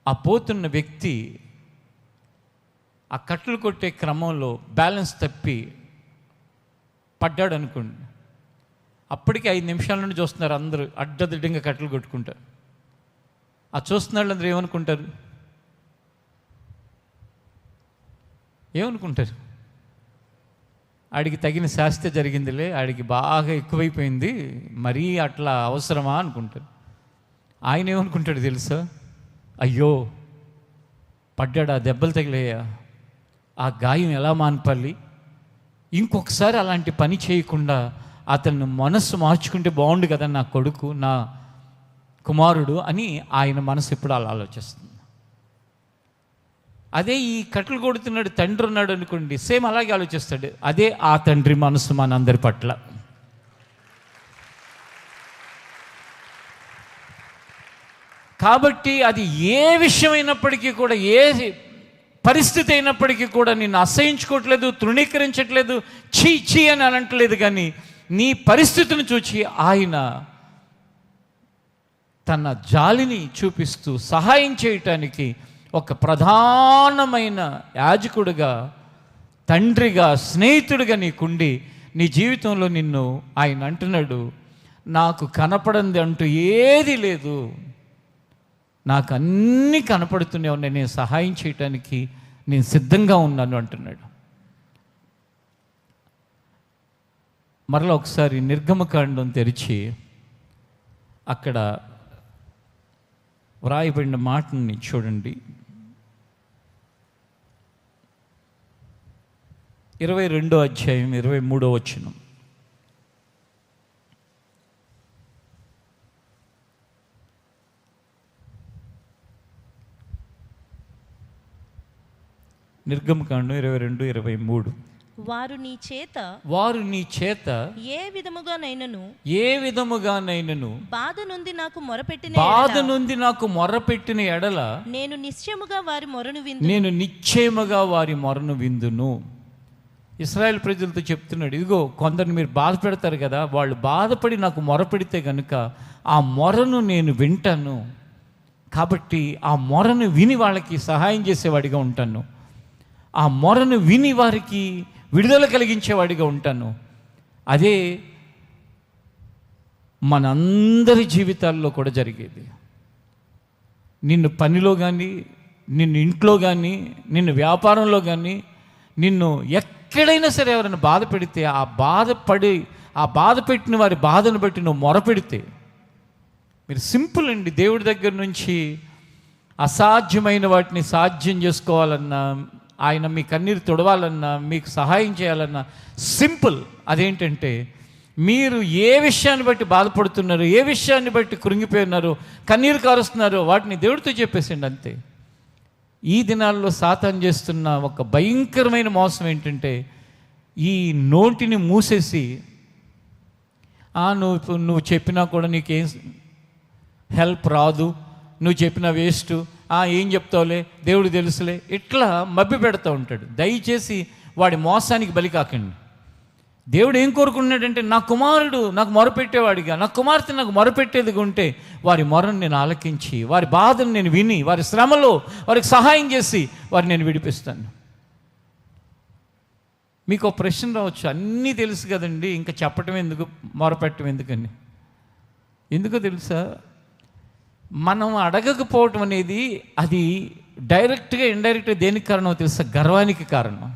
ఆ పోతున్న వ్యక్తి ఆ కట్లు కొట్టే క్రమంలో బ్యాలెన్స్ తప్పి పడ్డాడు అనుకోండి. అప్పటికి 5 నిమిషాల నుండి చూస్తున్నారు అందరూ అడ్డదిడ్డంగా కట్లు కొట్టుకుంటారు. ఆ చూస్తున్న వాళ్ళందరూ ఏమనుకుంటారు? ఆడికి తగిన శాస్తి జరిగిందిలే, ఆడికి బాగా ఎక్కువైపోయింది, మరీ అట్లా అవసరమా అనుకుంటారు. ఆయన ఏమనుకుంటాడు తెలుసా? అయ్యో పడ్డాడు, ఆ దెబ్బలు తగిలేయా, ఆ గాయం ఎలా మాన్పాలి, ఇంకొకసారి అలాంటి పని చేయకుండా అతను మనస్సు మార్చుకుంటే బాగుండు కదా, నా కొడుకు, నా కుమారుడు అని ఆయన మనసు ఎప్పుడు అలా ఆలోచిస్తుంది. అదే ఈ కట్టలు కొడుతున్నాడు తండ్రి ఉన్నాడు అనుకోండి, సేమ్ అలాగే ఆలోచిస్తాడు. అదే ఆ తండ్రి మనసు మనందరి పట్ల. కాబట్టి అది ఏ విషయమైనప్పటికీ కూడా, ఏ పరిస్థితి అయినప్పటికీ కూడా నిన్ను అసహించుకోవట్లేదు, తృణీకరించట్లేదు, చీ చీ అని అనట్లేదు. కానీ నీ పరిస్థితిని చూచి ఆయన తన జాలిని చూపిస్తూ సహాయం చేయటానికి ఒక ప్రధానమైన యాజకుడిగా, తండ్రిగా, స్నేహితుడిగా నీకుండి నీ జీవితంలో నిన్ను ఆయన అంటున్నాడు, నాకు కనపడంది అంటూ ఏది లేదు, నాకు అన్నీ కనపడుతూనే ఉన్నాయి, నేను సహాయం చేయటానికి నేను సిద్ధంగా ఉన్నాను అంటున్నాడు. మరలా ఒకసారి నిర్గమకాండం తెరిచి అక్కడ వ్రాయబడిన మాటని చూడండి. 22వ అధ్యాయం 23వ వచనం. నిర్గమకాండం 22:23. వారు నీ చేత ఏ విధముగానైనను బాధ నుండి నాకు మొరపెట్టిన ఎడల నేను నిశ్చయముగా వారి మొరను విందును. ఇశ్రాయేల్ ప్రజలతో చెప్తున్నాడు, ఇదిగో కొందరు మీరు బాధ పెడతారు కదా, వాళ్ళు బాధపడి నాకు మొరపెడితే కనుక ఆ మొరను నేను వింటాను. కాబట్టి ఆ మొరను విని వాళ్ళకి సహాయం చేసేవాడిగా ఉంటాను, ఆ మొరను విని వారికి విడుదల కలిగించేవాడిగా ఉంటాను. అదే మనందరి జీవితాల్లో కూడా జరిగేది. నిన్ను పనిలో కానీ, నిన్ను ఇంట్లో కానీ, నిన్ను వ్యాపారంలో కానీ, నిన్ను ఎక్కడైనా సరే ఎవరైనా బాధ పెడితే ఆ బాధ పెట్టిన వారి బాధను బట్టి నువ్వు మొరపెడితే, మీరు సింపుల్ అండి, దేవుడి దగ్గర నుంచి అసాధ్యమైన వాటిని సాధ్యం చేసుకోవాలన్నా, ఆయన మీ కన్నీరు తుడవాలన్నా, మీకు సహాయం చేయాలన్నా సింపుల్. అదేంటంటే మీరు ఏ విషయాన్ని బట్టి బాధపడుతున్నారు, ఏ విషయాన్ని బట్టి కృంగిపోయినారో, కన్నీరు కారుస్తున్నారో వాటిని దేవుడితో చెప్పేసిండి అంతే. ఈ దినాల్లో సాతాను చేస్తున్న ఒక భయంకరమైన మోసం ఏంటంటే, ఈ నోటిని మూసేసి నువ్వు చెప్పినా కూడా నీకేం హెల్ప్ రాదు, నువ్వు చెప్పిన వేస్ట్, ఏం చెప్తావులే, దేవుడు తెలుసులే, ఇట్లా మభ్య పెడతా ఉంటాడు. దయచేసి వాడి మోసానికి బలి కాకండి. దేవుడు ఏం కోరుకున్నాడంటే, నా కుమారుడు నాకు మొరపెట్టేవాడిగా, నా కుమార్తె నాకు మొరపెట్టేదిగా ఉంటే వారి మొరను నేను ఆలకించి, వారి బాధను నేను విని, వారి శ్రమలో వారికి సహాయం చేసి వారిని నేను విడిపిస్తాను. మీకు ఒక ప్రశ్న రావచ్చు, అన్నీ తెలుసు కదండి, ఇంకా చెప్పటం ఎందుకు, మొరపెట్టడం ఎందుకని? ఎందుకో తెలుసా, మనం అడగకపోవటం అనేది అది డైరెక్ట్గా ఇండైరెక్ట్గా దేనికి కారణమో తెలుసా? గర్వానికి కారణం.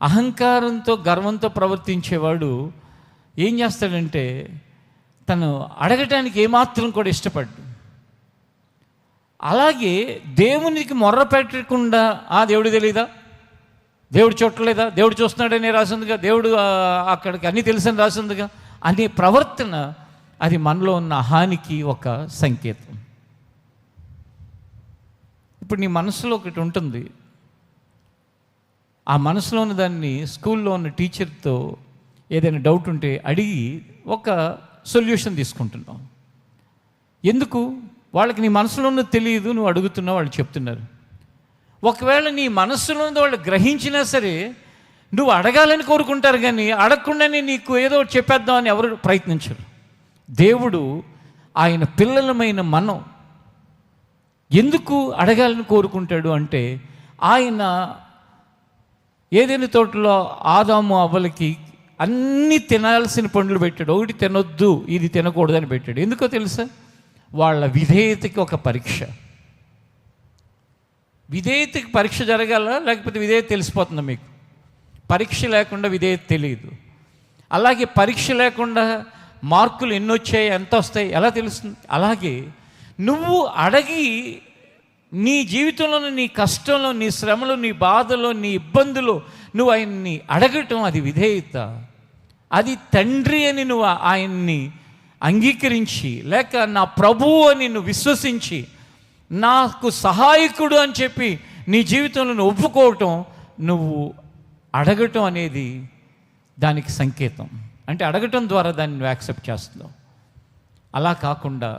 అహంకారంతో, గర్వంతో ప్రవర్తించేవాడు ఏం చేస్తాడంటే, తను అడగటానికి ఏమాత్రం కూడా ఇష్టపడ్డు. అలాగే దేవునికి మొర్ర పెట్టకుండా, దేవుడు తెలీదా, దేవుడు చూడలేదా, దేవుడు చూస్తున్నాడని రాసిందిగా, దేవుడు అక్కడికి అన్నీ తెలుసని రాసిందిగా అనే ప్రవర్తన, అది మనలో ఉన్న హానికి ఒక సంకేతం. ఇప్పుడు నీ మనసులో ఒకటి ఉంటుంది, ఆ మనసులో ఉన్న దాన్ని స్కూల్లో ఉన్న టీచర్తో ఏదైనా డౌట్ ఉంటే అడిగి ఒక సొల్యూషన్ తీసుకుంటున్నావు. ఎందుకు? వాళ్ళకి నీ మనసులో ఉన్నది తెలియదు, నువ్వు అడుగుతున్నావు, వాళ్ళు చెప్తున్నారు. ఒకవేళ నీ మనసులో ఉన్నది వాళ్ళు గ్రహించినా సరే నువ్వు అడగాలని కోరుకుంటారు, కానీ అడగకుండానే నీకు ఏదో చెప్పేద్దామని ఎవరు ప్రయత్నించరు. దేవుడు ఆయన పిల్లలమైన మనం ఎందుకు అడగాలని కోరుకుంటాడు అంటే, ఆయన ఏదైనా తోటలో ఆదాము అవ్వలకి అన్నీ తినాల్సిన పండ్లు పెట్టాడు, ఒకటి తినొద్దు, ఇది తినకూడదని పెట్టాడు. ఎందుకో తెలుసా? వాళ్ళ విధేయతకి ఒక పరీక్ష. విధేయతకి పరీక్ష జరగాల, లేకపోతే విధేయత తెలిసిపోతుందా మీకు? పరీక్ష లేకుండా విధేయత తెలియదు. అలాగే పరీక్ష లేకుండా మార్కులు ఎన్ని వచ్చాయి, ఎంత వస్తాయి ఎలా తెలుస్తుంది? అలాగే నువ్వు అడిగి నీ జీవితంలో, నీ కష్టంలో, నీ శ్రమలో, నీ బాధలో, నీ ఇబ్బందులో నువ్వు ఆయన్ని అడగటం అది విధేయత. అది తండ్రి అని నువ్వు ఆయన్ని అంగీకరించి, లేక నా ప్రభువు అని నువ్వు విశ్వసించి, నాకు సహాయకుడు అని చెప్పి నీ జీవితంలో నువ్వు ఒప్పుకోవటం, నువ్వు అడగటం అనేది దానికి సంకేతం. అంటే అడగటం ద్వారా దాన్ని నువ్వు యాక్సెప్ట్ చేస్తున్నావు. అలా కాకుండా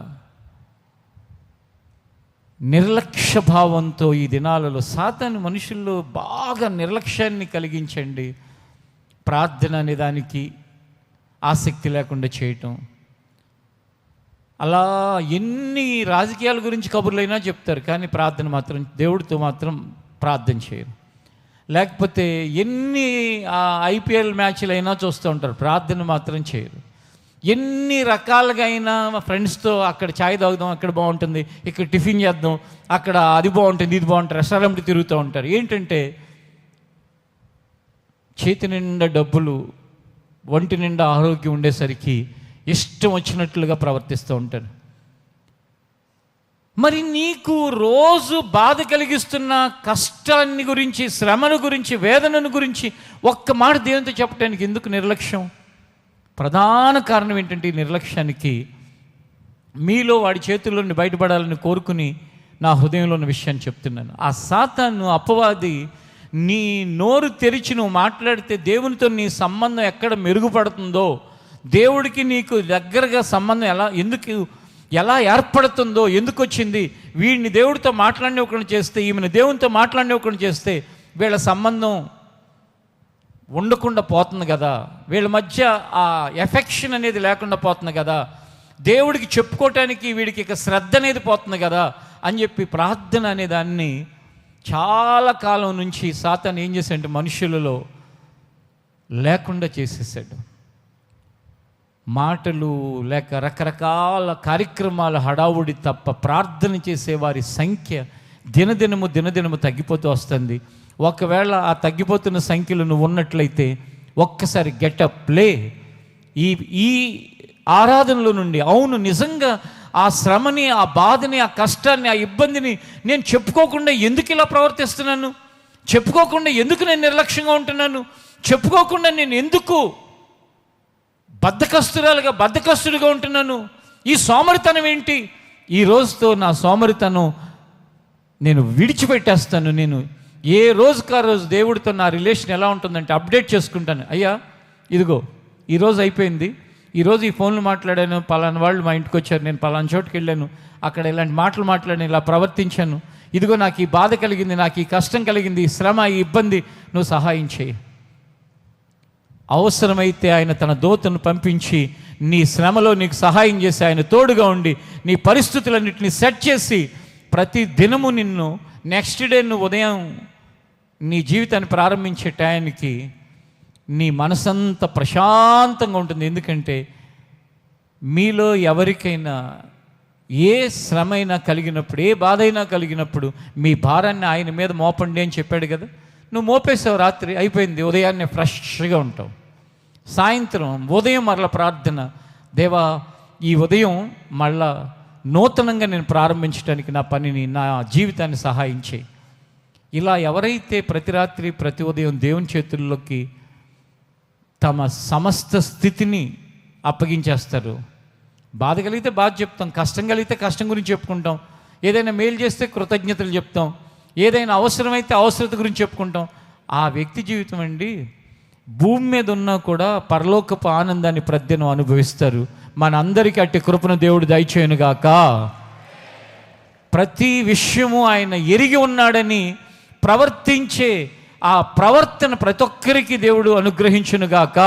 నిర్లక్ష్య భావంతో ఈ దినాలలో సాతాను మనుషుల్లో బాగా నిర్లక్ష్యాన్ని కలిగించండి. ప్రార్థన అనే దానికి ఆసక్తి లేకుండా చేయటం. అలా ఎన్ని రాజకీయాల గురించి కబుర్లైనా చెప్తారు, కానీ ప్రార్థన మాత్రం, దేవుడితో మాత్రం ప్రార్థన చేయరు. లేకపోతే ఎన్ని ఐపీఎల్ మ్యాచ్లు అయినా చూస్తూ ఉంటారు, ప్రార్థన మాత్రం చేయరు. ఎన్ని రకాలుగా అయినా ఫ్రెండ్స్తో అక్కడ ఛాయ్ తాగుదాం, అక్కడ బాగుంటుంది, ఇక్కడ టిఫిన్ చేద్దాం, అక్కడ అది బాగుంటుంది, ఇది బాగుంటుంది, రెస్టారెంట్ తిరుగుతూ ఉంటారు. ఏంటంటే చేతి నిండా డబ్బులు, ఒంటి నిండా ఆరోగ్యం ఉండేసరికి ఇష్టం వచ్చినట్లుగా ప్రవర్తిస్తూ ఉంటారు. మరి నీకు రోజు బాధ కలిగిస్తున్న కష్టాన్ని గురించి, శ్రమల గురించి, వేదనను గురించి ఒక్క మాట దేవునితో చెప్పడానికి ఎందుకు నిర్లక్ష్యం? ప్రధాన కారణం ఏంటంటే ఈ నిర్లక్ష్యానికి, మీలో వాడి చేతుల్లో నుండి బయటపడాలని కోరుకుని నా హృదయంలో ఉన్న విషయాన్ని చెప్తున్నాను. ఆ సాతాను, అపవాది, నీ నోరు తెరిచి నువ్వు మాట్లాడితే దేవునితో నీ సంబంధం ఎక్కడ మెరుగుపడుతుందో, దేవుడికి నీకు దగ్గరగా సంబంధం ఎలా ఏర్పడుతుందో, ఎందుకు వచ్చింది, వీడిని దేవుడితో మాట్లాడినవ్వకుండా చేస్తే, ఈమెను దేవునితో మాట్లాడినవ్వకుండా చేస్తే వీళ్ళ సంబంధం ఉండకుండా పోతుంది కదా, వీళ్ళ మధ్య ఆ ఎఫెక్షన్ అనేది లేకుండా పోతుంది కదా, దేవుడికి చెప్పుకోవటానికి వీడికి ఇక శ్రద్ధ అనేది పోతుంది కదా అని చెప్పి ప్రార్థన అనే దాన్ని చాలా కాలం నుంచి సాతాను ఏం చేశాడంటే మనుషులలో లేకుండా చేసేసాడు. మాటలు లేక రకరకాల కార్యక్రమాల హడావుడి తప్ప ప్రార్థన చేసేవారి సంఖ్య దినదినము తగ్గిపోతూ వస్తుంది. ఒకవేళ ఆ తగ్గిపోతున్న సంఖ్యలో నువ్వు ఉన్నట్లయితే ఒక్కసారి గెటప్ ప్లే ఈ ఆరాధనలో నుండి. అవును, నిజంగా ఆ శ్రమని, ఆ బాధని, ఆ కష్టాన్ని, ఆ ఇబ్బందిని నేను చెప్పుకోకుండా ఎందుకు ఇలా ప్రవర్తిస్తున్నాను, చెప్పుకోకుండా ఎందుకు నేను నిర్లక్ష్యంగా ఉంటున్నాను, చెప్పుకోకుండా నేను ఎందుకు బద్ధకస్తుడిగా ఉంటున్నాను, ఈ సోమరితనం ఏంటి, ఈ రోజుతో నా సోమరితనం నేను విడిచిపెట్టేస్తాను. నేను ఏ రోజుకా రోజు దేవుడితో నా రిలేషన్ ఎలా ఉంటుందంటే అప్డేట్ చేసుకుంటాను. అయ్యా ఇదిగో ఈరోజు అయిపోయింది, ఈరోజు ఈ ఫోన్లు మాట్లాడాను, పలానా వాళ్ళు మా ఇంటికి వచ్చారు, నేను పలానా చోటుకి వెళ్ళాను, అక్కడ ఇలాంటి మాటలు మాట్లాడాను, ఇలా ప్రవర్తించాను, ఇదిగో నాకు ఈ బాధ కలిగింది, నాకు ఈ కష్టం కలిగింది, ఈ శ్రమ, ఈ ఇబ్బంది, నువ్వు సహాయం చేయి. అవసరమైతే ఆయన తన దూతను పంపించి నీ శ్రమలో నీకు సహాయం చేసి, ఆయన తోడుగా ఉండి నీ పరిస్థితులన్నింటినీ సెట్ చేసి ప్రతి దినము నిన్ను నెక్స్ట్ డే నువ్వు ఉదయం నీ జీవితాన్ని ప్రారంభించే టయానికి నీ మనసంతా ప్రశాంతంగా ఉంటుంది. ఎందుకంటే మీలో ఎవరికైనా ఏ శ్రమైనా కలిగినప్పుడు, ఏ బాధ అయినా కలిగినప్పుడు మీ భారాన్ని ఆయన మీద మోపండి అని చెప్పాడు కదా. నువ్వు మోపేసావు, రాత్రి అయిపోయింది, ఉదయాన్నే ఫ్రెష్గా ఉంటావు. సాయంత్రం ఉదయం మరల ప్రార్థన, దేవా ఈ ఉదయం మళ్ళా నూతనంగా నేను ప్రారంభించడానికి నా పనిని, నా జీవితాన్ని సహాయం చేయి. ఇలా ఎవరైతే ప్రతి రాత్రి ప్రతి ఉదయం దేవుని చేతుల్లోకి తమ సమస్త స్థితిని అప్పగించేస్తారు. బాధ కలిగితే బాధ చెప్తాం, కష్టం కలిగితే కష్టం గురించి చెప్పుకుంటాం, ఏదైనా మేలు చేస్తే కృతజ్ఞతలు చెప్తాం, ఏదైనా అవసరమైతే అవసరత గురించి చెప్పుకుంటాం. ఆ వ్యక్తి జీవితం అండి భూమి మీద ఉన్నా కూడా పరలోకపు ఆనందాన్ని ప్రద్యను అనుభవిస్తారు. మనందరికీ అట్టి కృపను దేవుడు దయచేయునుగాక. ప్రతి విషయము ఆయన ఎరిగి ఉన్నాడని ప్రవర్తించే ఆ ప్రవర్తన ప్రతి ఒక్కరికి దేవుడు అనుగ్రహించునుగాక.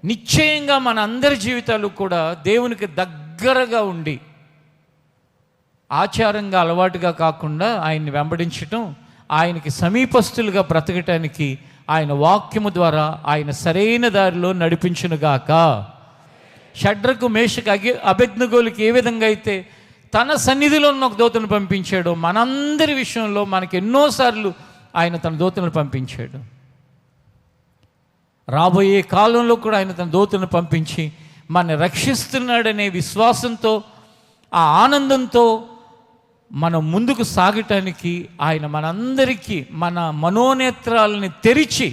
నిశ్చయంగా మన అందరి జీవితాలు కూడా దేవునికి దగ్గరగా ఉండి, ఆచారంగా అలవాటుగా కాకుండా ఆయన్ని వెంబడించటం, ఆయనకి సమీపస్తులుగా బ్రతకటానికి ఆయన వాక్యము ద్వారా ఆయన సరైన దారిలో నడిపించునుగాక. షడ్రకు, మేషకు, అబేద్నెగోలకి ఏ విధంగా అయితే తన సన్నిధిలో ఉన్న ఒక దూతను పంపించాడో, మనందరి విషయంలో మనకి ఎన్నోసార్లు ఆయన తన దూతను పంపించాడు. రాబోయే కాలంలో కూడా ఆయన తన దూతను పంపించి మన రక్షిస్తున్నాడనే విశ్వాసంతో, ఆ ఆనందంతో మనం ముందుకు సాగటానికి ఆయన మనందరికీ మన మనోనేత్రాలని తెరిచి,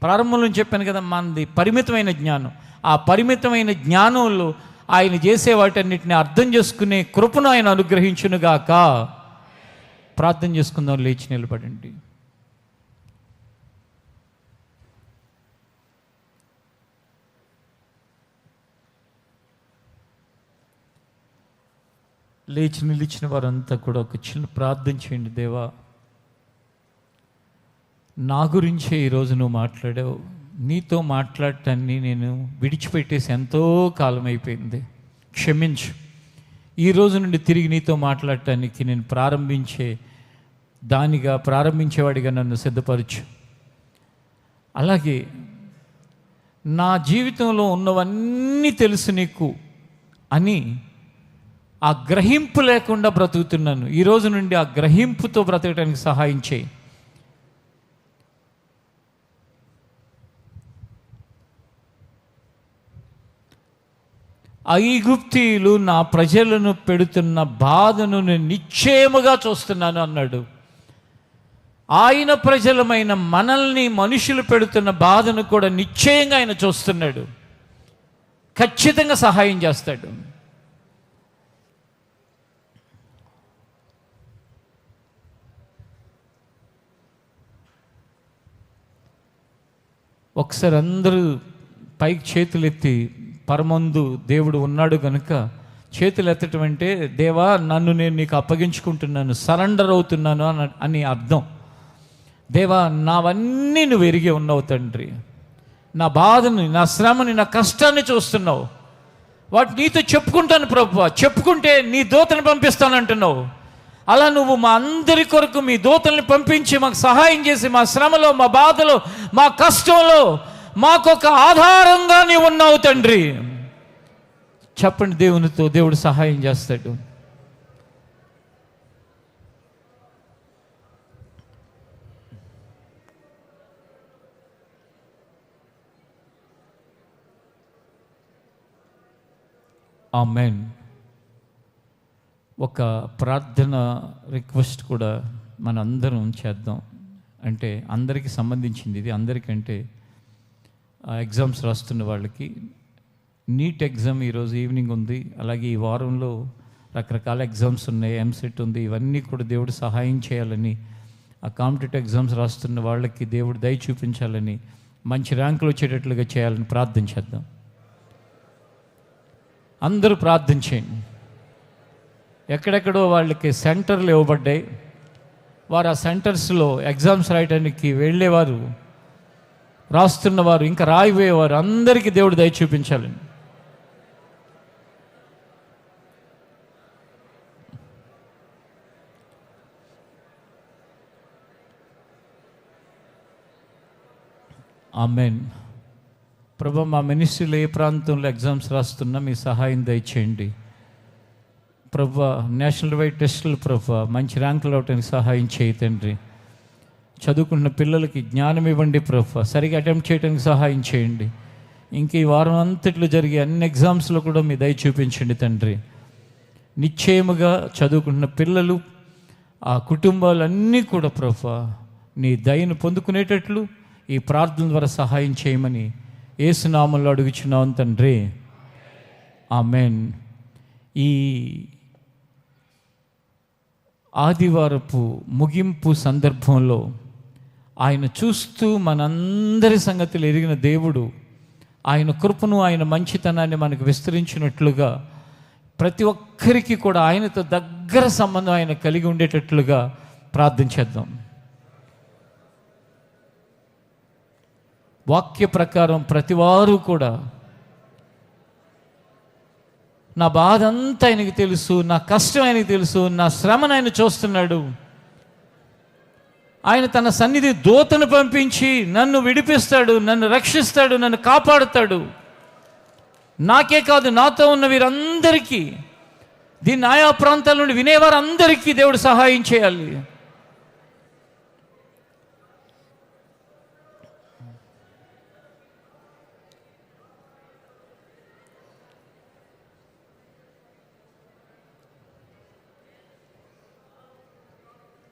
ప్రారంభంలో చెప్పాను కదా, మనది పరిమితమైన జ్ఞానం, ఆ పరిమితమైన జ్ఞానంలో ఆయన చేసే వాటన్నిటిని అర్థం చేసుకునే కృపను ఆయన అనుగ్రహించునుగాక. ప్రార్థన చేసుకుందాం, లేచి నిలబడండి. లేచి నిలిచిన వారంతా కూడా ఒక చిన్న ప్రార్థన చేయండి. దేవా, నా గురించే ఈరోజు నువ్వు మాట్లాడావు. నీతో మాట్లాడటాన్ని నేను విడిచిపెట్టేసి ఎంతో కాలం అయిపోయింది. క్షమించు. ఈ రోజు నుండి తిరిగి నీతో మాట్లాడటానికి నేను ప్రారంభించేవాడిగా నన్ను సిద్ధపరచు. అలాగే నా జీవితంలో ఉన్నవన్నీ తెలుసు నీకు అని ఆ గ్రహింపు లేకుండా బ్రతుకుతున్నాను. ఈ రోజు నుండి ఆ గ్రహింపుతో బ్రతకడానికి సహాయం చేయి. ఐగుప్తీయులు నా ప్రజలను పెడుతున్న బాధను నేను నిశ్చయముగా చూస్తున్నాను అన్నాడు. ఆయన ప్రజలమైన మనల్ని మనుషులు పెడుతున్న బాధను కూడా నిశ్చయంగా ఆయన చూస్తున్నాడు. ఖచ్చితంగా సహాయం చేస్తాడు. ఒకసారి అందరూ పైకి చేతులెత్తి, పరమందు దేవుడు ఉన్నాడు కనుక చేతులు ఎత్తటం అంటే, దేవా నన్ను నేను నీకు అప్పగించుకుంటున్నాను, సరెండర్ అవుతున్నాను అని అర్థం. దేవా నావన్నీ నువ్వు ఎరిగి ఉన్నావు తండ్రి. నా బాధని, నా శ్రమని, నా కష్టాన్ని చూస్తున్నావు. వాటి నీతో చెప్పుకుంటాను ప్రభువా. చెప్పుకుంటే నీ దూతని పంపిస్తానంటున్నావు. అలా నువ్వు మా అందరి కొరకు మీ దూతల్ని పంపించి మాకు సహాయం చేసి, మా శ్రమలో, మా బాధలో, మా కష్టంలో మాకొక ఆధారంగా నీవు ఉన్నావు తండ్రి. చెప్పండి దేవునితో, దేవుడు సహాయం చేస్తాడు. ఆమేన్. ఒక ప్రార్థన రిక్వెస్ట్ కూడా మన అందరం చేద్దాం. అంటే అందరికీ సంబంధించింది ఇది. అందరికంటే ఎగ్జామ్స్ రాస్తున్న వాళ్ళకి నీట్ ఎగ్జామ్ ఈరోజు ఈవినింగ్ ఉంది. అలాగే ఈ వారంలో రకరకాల ఎగ్జామ్స్ ఉన్నాయి, ఎంసెట్ ఉంది. ఇవన్నీ కూడా దేవుడు సహాయం చేయాలని, ఆ కాంపిటేటివ్ ఎగ్జామ్స్ రాస్తున్న వాళ్ళకి దేవుడు దయ చూపించాలని, మంచి ర్యాంకులు వచ్చేటట్లుగా చేయాలని ప్రార్థన చేద్దాం. అందరూ ప్రార్థన చేయండి. ఎక్కడెక్కడో వాళ్ళకి సెంటర్లు ఇవ్వబడ్డాయి. వారు ఆ సెంటర్స్లో ఎగ్జామ్స్ రాయడానికి వెళ్ళేవారు, రాస్తున్నవారు, ఇంకా రాయిపోయేవారు అందరికీ దేవుడు దయ చూపించాలండి. ఆమేన్. ప్రభు, మా మినిస్ట్రీలో ఏ ప్రాంతంలో ఎగ్జామ్స్ రాస్తున్నా మీ సహాయం దయచేయండి ప్రభు. నేషనల్ వైడ్ టెస్టులు ప్రభు మంచి ర్యాంకులు అవడానికి సహాయం చేయి తండ్రి. చదువుకున్న పిల్లలకి జ్ఞానం ఇవ్వండి ప్రభు. సరిగా అటెంప్ట్ చేయడానికి సహాయం చేయండి. ఇంక ఈ వారం అంతట్లో జరిగే అన్ని ఎగ్జామ్స్లో కూడా మీ దయ చూపించండి తండ్రి. నిశ్చయముగా చదువుకుంటున్న పిల్లలు, ఆ కుటుంబాలన్నీ కూడా ప్రభు నీ దయను పొందుకునేటట్లు ఈ ప్రార్థన ద్వారా సహాయం చేయమని యేసు నామములో అడుగుచున్నాం తండ్రి. ఆమేన్. ఈ ఆదివారపు ముగింపు సందర్భంలో ఆయన చూస్తూ మనందరి సంగతులు ఎరిగిన దేవుడు ఆయన కృపను, ఆయన మంచితనాన్ని మనకు విస్తరించినట్లుగా ప్రతి ఒక్కరికి కూడా ఆయనతో దగ్గర సంబంధం ఆయన కలిగి ఉండేటట్లుగా ప్రార్థన చేద్దాం. వాక్య ప్రకారం ప్రతివారు కూడా నా బాధ అంతా ఆయనకి తెలుసు, నా కష్టం ఆయనకి తెలుసు, నా శ్రమను ఆయన చూస్తున్నాడు. ఆయన తన సన్నిధి దూతను పంపించి నన్ను విడిపిస్తాడు, నన్ను రక్షిస్తాడు, నన్ను కాపాడుతాడు. నాకే కాదు, నాతో ఉన్న వీరందరికీ, దీన్ని ఆయా ప్రాంతాల నుండి వినేవారందరికీ దేవుడు సహాయం చేయాలి.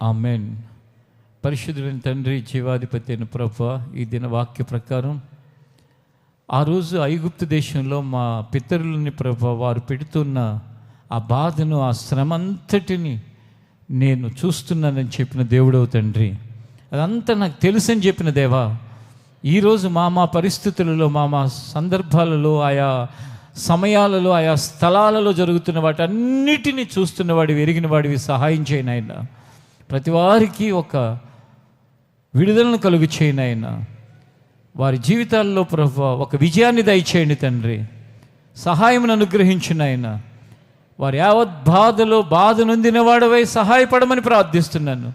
ఆమెన్. పరిశుద్ధులైన తండ్రి, జీవాధిపతి అయిన ప్రభువా, ఈ దిన వాక్య ప్రకారం ఆ రోజు ఐగుప్తు దేశంలో మా పితరులని ప్రభువా వారు పెడుతున్న ఆ బాధను, ఆ శ్రమ అంతటిని నేను చూస్తున్నానని చెప్పిన దేవుడవు తండ్రి. అదంతా నాకు తెలుసని చెప్పిన దేవా, ఈరోజు మా పరిస్థితులలో, మా సందర్భాలలో, ఆయా సమయాలలో, ఆయా స్థలాలలో జరుగుతున్న వాటన్నిటినీ చూస్తున్నవాడివి, ఎరిగిన వాడివి సహాయం చేయను ఆయన. ప్రతి వారికి ఒక విడుదలను కలుగు చేయను ఆయన. వారి జీవితాల్లో ప్రభువా ఒక విజయాన్ని దయచేయండి తండ్రి. సహాయం అనుగ్రహించిన ఆయన. వారి యావత్ బాధ నొందిన వాడవై సహాయపడమని ప్రార్థిస్తున్నాను.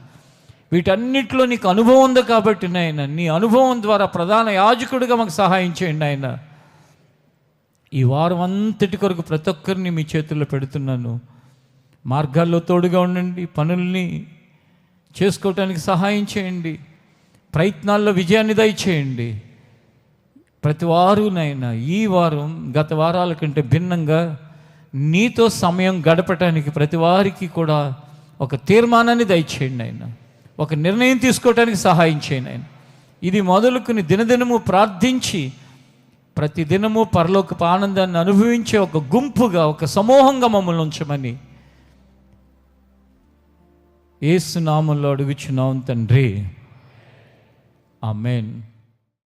వీటన్నిటిలో నీకు అనుభవం ఉంది కాబట్టి నాయన, నీ అనుభవం ద్వారా ప్రధాన యాజకుడిగా మాకు సహాయం చేయండి ఆయన. ఈ వారం అంతటి కొరకు ప్రతి ఒక్కరిని మీ చేతుల్లో పెడుతున్నాను. మార్గాల్లో తోడుగా ఉండండి, పనుల్ని చేసుకోవటానికి సహాయం చేయండి, ప్రయత్నాల్లో విజయాన్ని దయచేయండి. ప్రతి వారు నాయన ఈ వారం గత వారాల కంటే భిన్నంగా నీతో సమయం గడపటానికి ప్రతి వారికి కూడా ఒక తీర్మానాన్ని దయచేయండి ఆయన. ఒక నిర్ణయం తీసుకోవటానికి సహాయం చేయండి ఆయన. ఇది మొదలుకుని దినదినము ప్రార్థించి ప్రతి దినము పరలోకపు ఆనందాన్ని అనుభవించే ఒక గుంపుగా, ఒక సమూహంగా మమ్మల్ని ఉంచమని యేసు నామములో అడుగుచున్నాం తండ్రి. ఆమేన్.